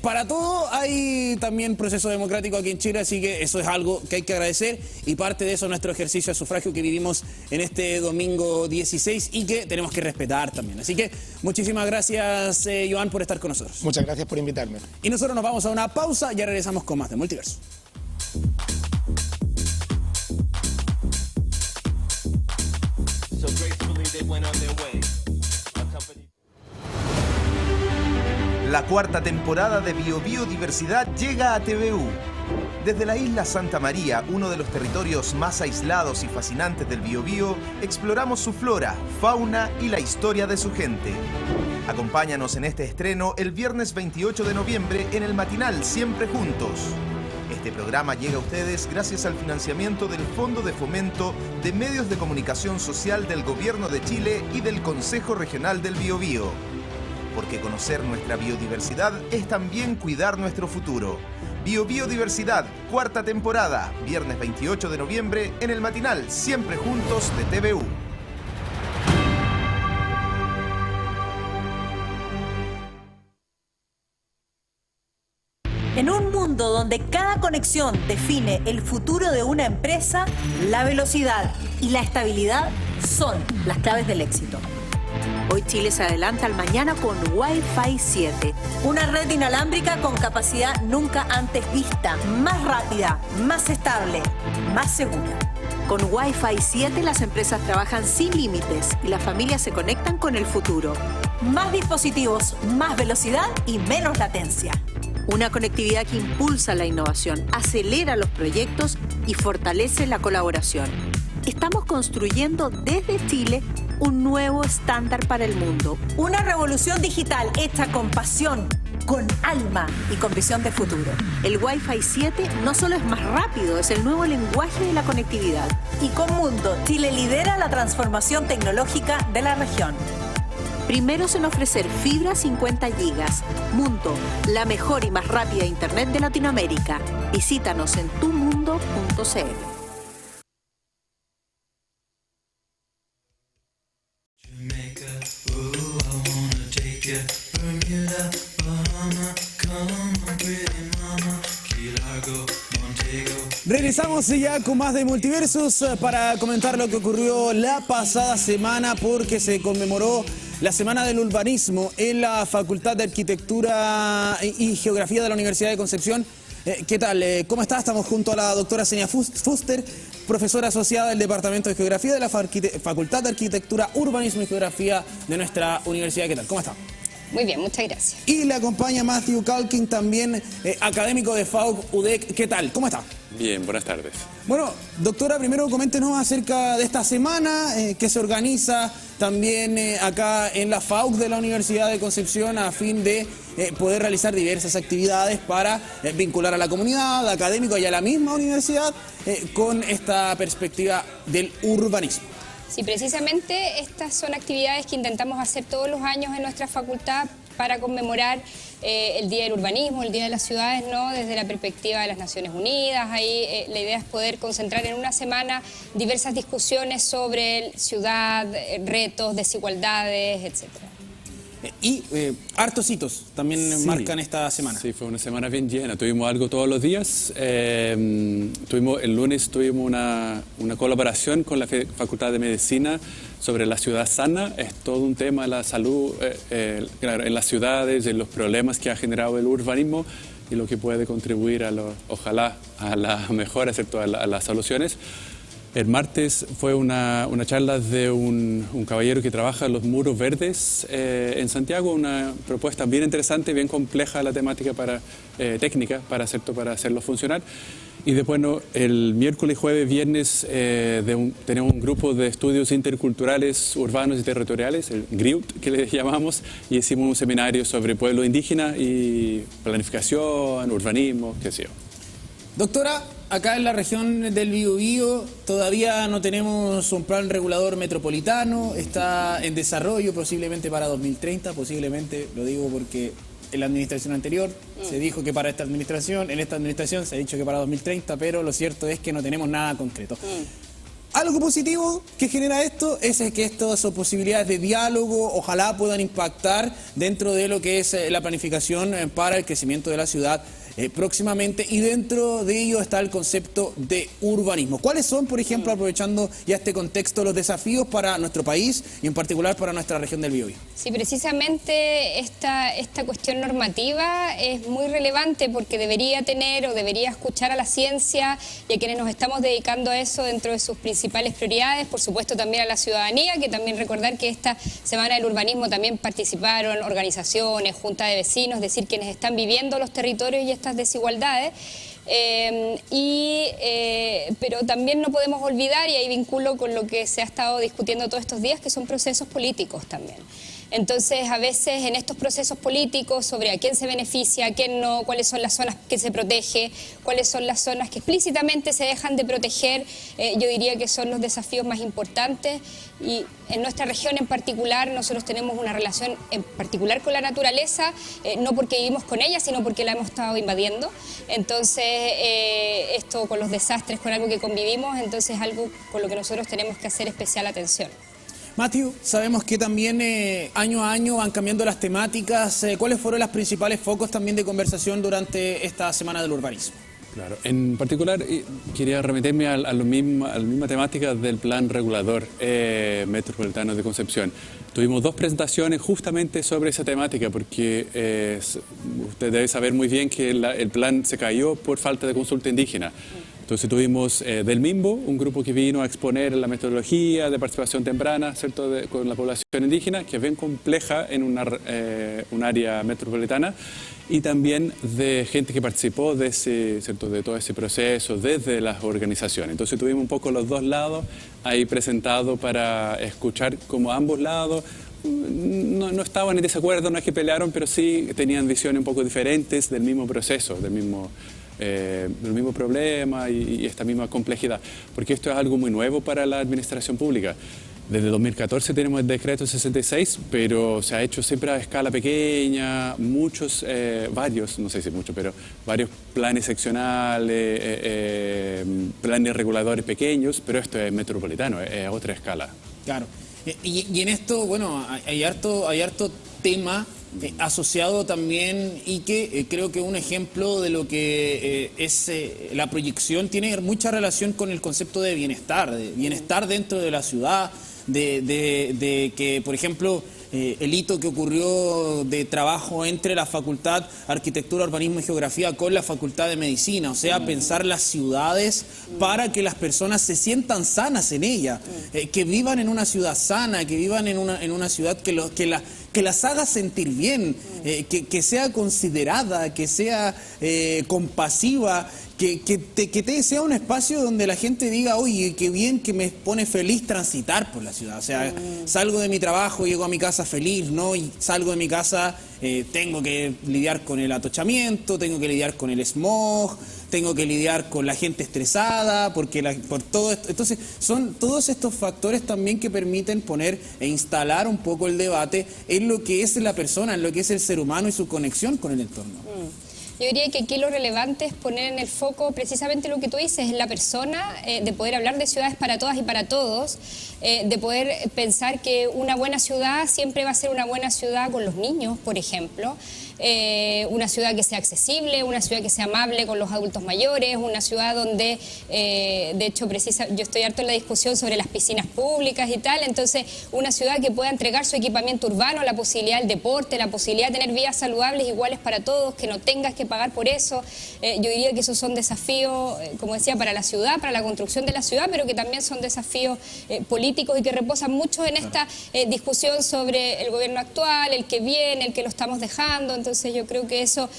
para todo hay también proceso democrático aquí en Chile, así que eso es algo que hay que agradecer, y parte de eso es nuestro ejercicio de sufragio que vivimos en este domingo 16 y que tenemos que respetar también. Así que muchísimas gracias, Joan, por estar con nosotros. Muchas gracias por invitarme. Y nosotros nos vamos a una pausa, ya regresamos con más de Multiverso. La cuarta temporada de Biodiversidad llega a TVU. Desde la isla Santa María, uno de los territorios más aislados y fascinantes del Biobío, exploramos su flora, fauna y la historia de su gente. Acompáñanos en este estreno el viernes 28 de noviembre en el matinal Siempre Juntos. Este programa llega a ustedes gracias al financiamiento del Fondo de Fomento de Medios de Comunicación Social del Gobierno de Chile y del Consejo Regional del Biobío. Porque conocer nuestra biodiversidad es también cuidar nuestro futuro. Biodiversidad, cuarta temporada, viernes 28 de noviembre en el matinal Siempre Juntos de TVU. En un mundo donde cada conexión define el futuro de una empresa, la velocidad y la estabilidad son las claves del éxito. Hoy Chile se adelanta al mañana con Wi-Fi 7, una red inalámbrica con capacidad nunca antes vista, más rápida, más estable, más segura. Con Wi-Fi 7 las empresas trabajan sin límites y las familias se conectan con el futuro. Más dispositivos, más velocidad y menos latencia. Una conectividad que impulsa la innovación, acelera los proyectos y fortalece la colaboración. Estamos construyendo desde Chile un nuevo estándar para el mundo. Una revolución digital hecha con pasión, con alma y con visión de futuro. El Wi-Fi 7 no solo es más rápido, es el nuevo lenguaje de la conectividad. Y con Mundo, Chile lidera la transformación tecnológica de la región. Primeros en ofrecer fibra 50 gigas. Mundo, la mejor y más rápida internet de Latinoamérica. Visítanos en tumundo.cl. Regresamos ya con más de Multiversos para comentar lo que ocurrió la pasada semana, porque se conmemoró la Semana del Urbanismo en la Facultad de Arquitectura y Geografía de la Universidad de Concepción. ¿Qué tal? ¿Cómo está? Estamos junto a la doctora Senia Fuster, profesora asociada del Departamento de Geografía de la Facultad de Arquitectura, Urbanismo y Geografía de nuestra universidad. ¿Qué tal? ¿Cómo está? Muy bien, muchas gracias. Y le acompaña Matthew Calkin, también académico de FAUC UDEC. ¿Qué tal? ¿Cómo está? Bien, buenas tardes. Bueno, doctora, primero coméntenos acerca de esta semana que se organiza también acá en la FAUC de la Universidad de Concepción a fin de poder realizar diversas actividades para vincular a la comunidad, académica y a la misma universidad con esta perspectiva del urbanismo. Sí, precisamente estas son actividades que intentamos hacer todos los años en nuestra facultad para conmemorar el Día del Urbanismo, el Día de las Ciudades, ¿no? Desde la perspectiva de las Naciones Unidas. Ahí la idea es poder concentrar en una semana diversas discusiones sobre ciudad, retos, desigualdades, etcétera. Y hartos hitos también marcan esta semana. Sí, fue una semana bien llena. Tuvimos algo todos los días. El lunes tuvimos una colaboración con la Facultad de Medicina sobre la ciudad sana. Es todo un tema de la salud claro, en las ciudades, en los problemas que ha generado el urbanismo y lo que puede contribuir ojalá a la mejora, ¿cierto? A las soluciones. El martes fue una charla de un caballero que trabaja en los muros verdes en Santiago, una propuesta bien interesante, bien compleja la temática técnica para hacerlo funcionar. Y después el miércoles, jueves, viernes tenemos un grupo de estudios interculturales, urbanos y territoriales, el GRIUT que le llamamos, y hicimos un seminario sobre pueblo indígena y planificación, urbanismo, qué sé yo. Doctora, acá en la región del Biobío todavía no tenemos un plan regulador metropolitano, está en desarrollo posiblemente para 2030, posiblemente, lo digo porque en la administración anterior se dijo que para esta administración, en esta administración se ha dicho que para 2030, pero lo cierto es que no tenemos nada concreto. Algo positivo que genera esto es que estas son posibilidades de diálogo, ojalá puedan impactar dentro de lo que es la planificación para el crecimiento de la ciudad próximamente, y dentro de ello está el concepto de urbanismo. ¿Cuáles son, por ejemplo, aprovechando ya este contexto, los desafíos para nuestro país y en particular para nuestra región del Biobío? Sí, precisamente esta cuestión normativa es muy relevante porque debería tener o debería escuchar a la ciencia y a quienes nos estamos dedicando a eso dentro de sus principales prioridades, por supuesto también a la ciudadanía, que también recordar que esta Semana del Urbanismo también participaron organizaciones, juntas de vecinos, es decir, quienes están viviendo los territorios y estas desigualdades. Pero también no podemos olvidar, y ahí vinculo con lo que se ha estado discutiendo todos estos días, que son procesos políticos también. Entonces, a veces en estos procesos políticos sobre a quién se beneficia, a quién no, cuáles son las zonas que se protege, cuáles son las zonas que explícitamente se dejan de proteger, yo diría que son los desafíos más importantes. Y en nuestra región en particular nosotros tenemos una relación en particular con la naturaleza, no porque vivimos con ella, sino porque la hemos estado invadiendo. Entonces, esto con los desastres, con algo que convivimos, entonces es algo con lo que nosotros tenemos que hacer especial atención. Matthew, sabemos que también año a año van cambiando las temáticas. ¿Cuáles fueron los principales focos también de conversación durante esta Semana del Urbanismo? Claro, en particular quería remitirme a la misma temática del plan regulador metropolitano de Concepción. Tuvimos 2 presentaciones justamente sobre esa temática porque usted debe saber muy bien que el plan se cayó por falta de consulta indígena. Entonces tuvimos del MIMBO, un grupo que vino a exponer la metodología de participación temprana, ¿cierto?, con la población indígena, que es bien compleja en un área metropolitana, y también de gente que participó de todo ese proceso desde las organizaciones. Entonces tuvimos un poco los dos lados ahí presentados para escuchar como ambos lados. No estaban en desacuerdo, no es que pelearon, pero sí tenían visiones un poco diferentes del mismo proceso, del mismo problema y esta misma complejidad, porque esto es algo muy nuevo para la administración pública. Desde 2014 tenemos el decreto 66, pero se ha hecho siempre a escala pequeña, varios, no sé si muchos, pero varios planes seccionales, planes reguladores pequeños, pero esto es metropolitano, es a otra escala. Claro, y en esto, bueno, hay harto tema asociado también, y que creo que un ejemplo de lo que es la proyección tiene mucha relación con el concepto de bienestar dentro de la ciudad, de que, por ejemplo, el hito que ocurrió de trabajo entre la Facultad Arquitectura, Urbanismo y Geografía con la Facultad de Medicina, o sea, pensar las ciudades para que las personas se sientan sanas en ella, que vivan en una ciudad sana, que vivan en una ciudad que las haga sentir bien, que sea considerada, que sea compasiva, que sea un espacio donde la gente diga, oye, qué bien, que me pone feliz transitar por la ciudad. O sea, salgo de mi trabajo, llego a mi casa feliz, ¿no? Y salgo de mi casa, tengo que lidiar con el atochamiento, tengo que lidiar con el smog, tengo que lidiar con la gente estresada, por todo esto. Entonces, son todos estos factores también que permiten poner e instalar un poco el debate en lo que es la persona, en lo que es el ser humano y su conexión con el entorno. Yo diría que aquí lo relevante es poner en el foco precisamente lo que tú dices, la persona, de poder hablar de ciudades para todas y para todos, de poder pensar que una buena ciudad siempre va a ser una buena ciudad con los niños, por ejemplo, una ciudad que sea accesible, una ciudad que sea amable con los adultos mayores, una ciudad donde, de hecho, yo estoy harto en la discusión sobre las piscinas públicas y tal, entonces una ciudad que pueda entregar su equipamiento urbano, la posibilidad del deporte, la posibilidad de tener vías saludables iguales para todos, que no tengas que pagar por eso. Yo diría que esos son desafíos, como decía, para la ciudad, para la construcción de la ciudad, pero que también son desafíos políticos y que reposan mucho en esta discusión sobre el gobierno actual, el que viene, el que lo estamos dejando. Entonces yo creo que eso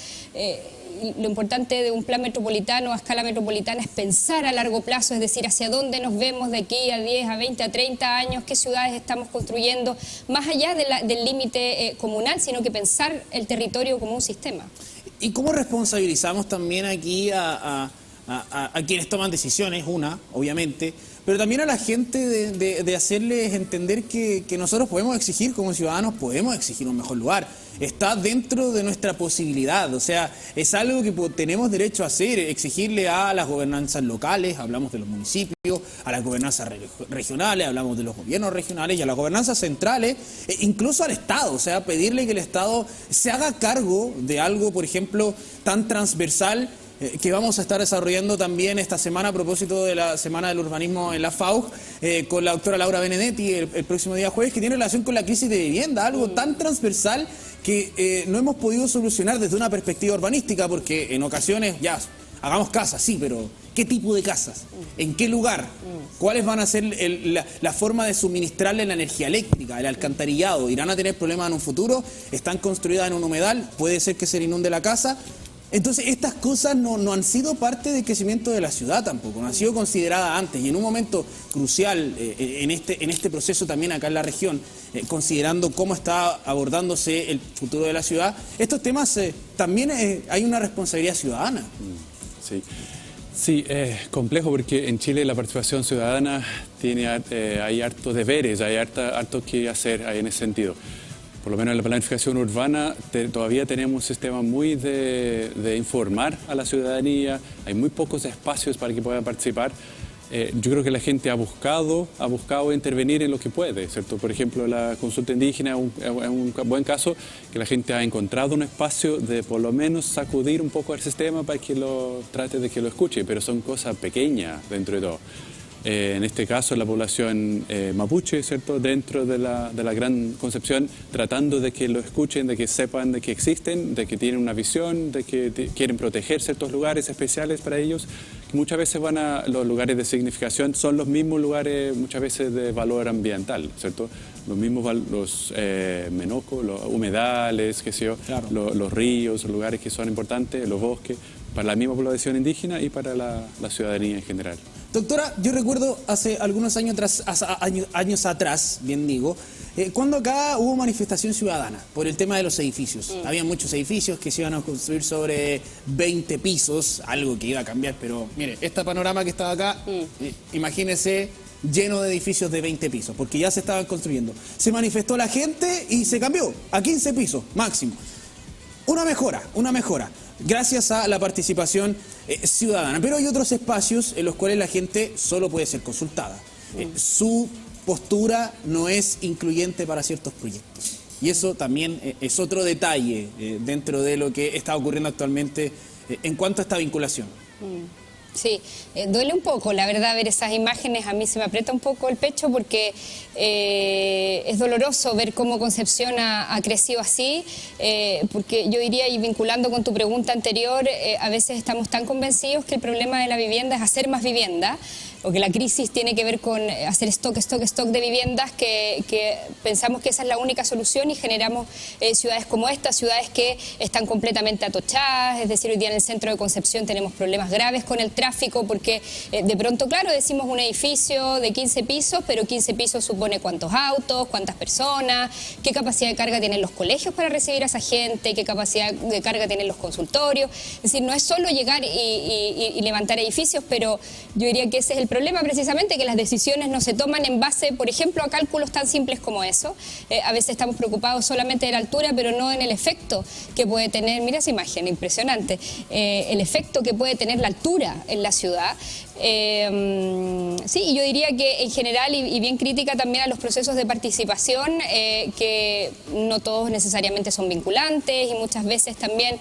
lo importante de un plan metropolitano a escala metropolitana es pensar a largo plazo, es decir, hacia dónde nos vemos de aquí a 10, a 20, a 30 años, qué ciudades estamos construyendo, más allá del límite comunal, sino que pensar el territorio como un sistema. ¿Y cómo responsabilizamos también aquí a quienes toman decisiones, obviamente, pero también a la gente de hacerles entender que nosotros podemos exigir, como ciudadanos, podemos exigir un mejor lugar? Está dentro de nuestra posibilidad, o sea, es algo que tenemos derecho a hacer, exigirle a las gobernanzas locales, hablamos de los municipios, a las gobernanzas regionales, hablamos de los gobiernos regionales y a las gobernanzas centrales, incluso al Estado, o sea, pedirle que el Estado se haga cargo de algo, por ejemplo, tan transversal que vamos a estar desarrollando también esta semana a propósito de la Semana del Urbanismo en la FAUG, con la doctora Laura Benedetti el próximo día jueves, que tiene relación con la crisis de vivienda, algo tan transversal que no hemos podido solucionar desde una perspectiva urbanística, porque en ocasiones ya hagamos casas, sí, pero ¿qué tipo de casas? ¿En qué lugar? ¿Cuáles van a ser la forma de suministrarle la energía eléctrica, el alcantarillado? ¿Irán a tener problemas en un futuro? ¿Están construidas en un humedal? ¿Puede ser que se le inunde la casa? Entonces, estas cosas no han sido parte del crecimiento de la ciudad tampoco, no han sido consideradas antes. Y en un momento crucial en este proceso también acá en la región, considerando cómo está abordándose el futuro de la ciudad, estos temas también hay una responsabilidad ciudadana. Sí, es complejo porque en Chile la participación ciudadana hay hartos deberes, hay harto que hacer ahí en ese sentido. Por lo menos en la planificación urbana todavía tenemos un sistema muy de informar a la ciudadanía, hay muy pocos espacios para que puedan participar. Yo creo que la gente ha buscado intervenir en lo que puede, ¿cierto? Por ejemplo, la consulta indígena es un buen caso, que la gente ha encontrado un espacio de por lo menos sacudir un poco el sistema para que trate de que lo escuche, pero son cosas pequeñas dentro de todo. En este caso la población mapuche, ¿cierto? Dentro de la gran Concepción, tratando de que lo escuchen, de que sepan de que existen, de que tienen una visión, de que quieren proteger ciertos lugares especiales para ellos, que muchas veces van a los lugares de significación, son los mismos lugares muchas veces de valor ambiental, ¿cierto? Los mismos, los menocos, los humedales, qué sé yo, claro. Los ríos, los lugares que son importantes, los bosques, para la misma población indígena y para la ciudadanía en general. Doctora, yo recuerdo hace algunos años atrás, bien digo, cuando acá hubo manifestación ciudadana por el tema de los edificios. Había muchos edificios que se iban a construir sobre 20 pisos, algo que iba a cambiar, pero mire, este panorama que estaba acá, imagínese lleno de edificios de 20 pisos, porque ya se estaban construyendo. Se manifestó la gente y se cambió a 15 pisos máximo. Una mejora. Gracias a la participación ciudadana. Pero hay otros espacios en los cuales la gente solo puede ser consultada. Su postura no es incluyente para ciertos proyectos. Y eso también es otro detalle dentro de lo que está ocurriendo actualmente en cuanto a esta vinculación. Sí, duele un poco, la verdad, ver esas imágenes. A mí se me aprieta un poco el pecho porque es doloroso ver cómo Concepción ha crecido así, porque yo diría, y vinculando con tu pregunta anterior, a veces estamos tan convencidos que el problema de la vivienda es hacer más vivienda, o que la crisis tiene que ver con hacer stock de viviendas, que pensamos que esa es la única solución y generamos ciudades como esta, ciudades que están completamente atochadas. Es decir, hoy día en el centro de Concepción tenemos problemas graves con el tráfico porque de pronto, claro, decimos un edificio de 15 pisos, pero 15 pisos supone cuántos autos, cuántas personas, qué capacidad de carga tienen los colegios para recibir a esa gente, qué capacidad de carga tienen los consultorios. Es decir, no es solo llegar y levantar edificios, pero yo diría que ese es el problema precisamente, que las decisiones no se toman en base, por ejemplo, a cálculos tan simples como eso. A veces estamos preocupados solamente de la altura, pero no en el efecto que puede tener, mira esa imagen, impresionante, el efecto que puede tener la altura en la ciudad. Sí, y yo diría que en general, y bien crítica también a los procesos de participación, que no todos necesariamente son vinculantes y muchas veces también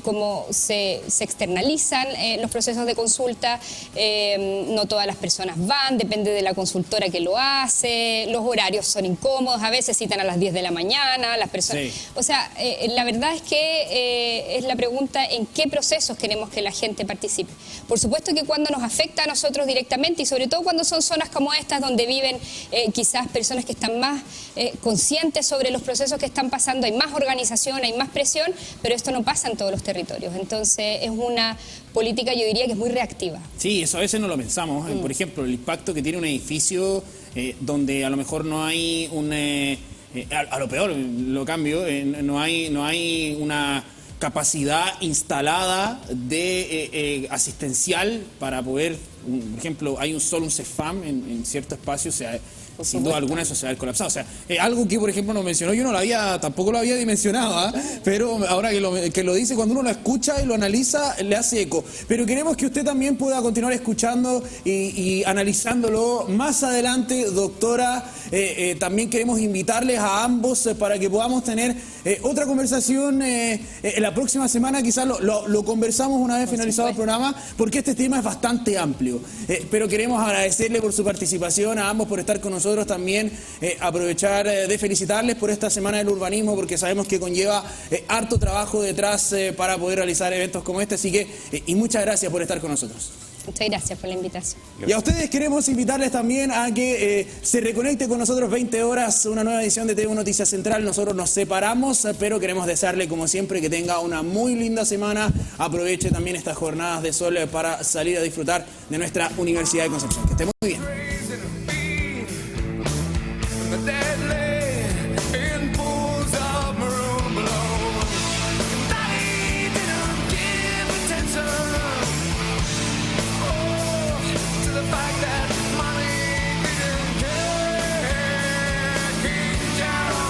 como se externalizan los procesos de consulta, no todas las personas van, depende de la consultora que lo hace, los horarios son incómodos, a veces citan a las 10 de la mañana, las personas... Sí. O sea, la verdad es que es la pregunta en qué procesos queremos que la gente participe. Por supuesto que cuando nos afecta afecta a nosotros directamente y sobre todo cuando son zonas como estas donde viven quizás personas que están más conscientes sobre los procesos que están pasando, hay más organización, hay más presión, pero esto no pasa en todos los territorios. Entonces es una política, yo diría, que es muy reactiva. Sí, eso a veces no lo pensamos. Por ejemplo, el impacto que tiene un edificio donde a lo mejor no hay a lo peor, lo cambio, no hay una capacidad instalada de asistencial para poder, por ejemplo, hay solo un CEFAM en cierto espacio, o sea, sin duda alguna eso se va a haber colapsado. O sea, algo que, por ejemplo, nos mencionó, yo tampoco lo había dimensionado, pero ahora que lo dice, cuando uno lo escucha y lo analiza, le hace eco. Pero queremos que usted también pueda continuar escuchando y analizándolo más adelante, doctora. También queremos invitarles a ambos para que podamos tener otra conversación la próxima semana. Quizás lo conversamos una vez finalizado el programa, porque este tema es bastante amplio. Pero queremos agradecerle por su participación, a ambos por estar con nosotros también, aprovechar de felicitarles por esta Semana del Urbanismo, porque sabemos que conlleva harto trabajo detrás para poder realizar eventos como este, así que, y muchas gracias por estar con nosotros. Muchas gracias por la invitación. Y a ustedes queremos invitarles también a que se reconecte con nosotros 20 horas, una nueva edición de TV Noticias Central. Nosotros nos separamos, pero queremos desearle, como siempre, que tenga una muy linda semana. Aproveche también estas jornadas de sol para salir a disfrutar de nuestra Universidad de Concepción. Que esté muy bien.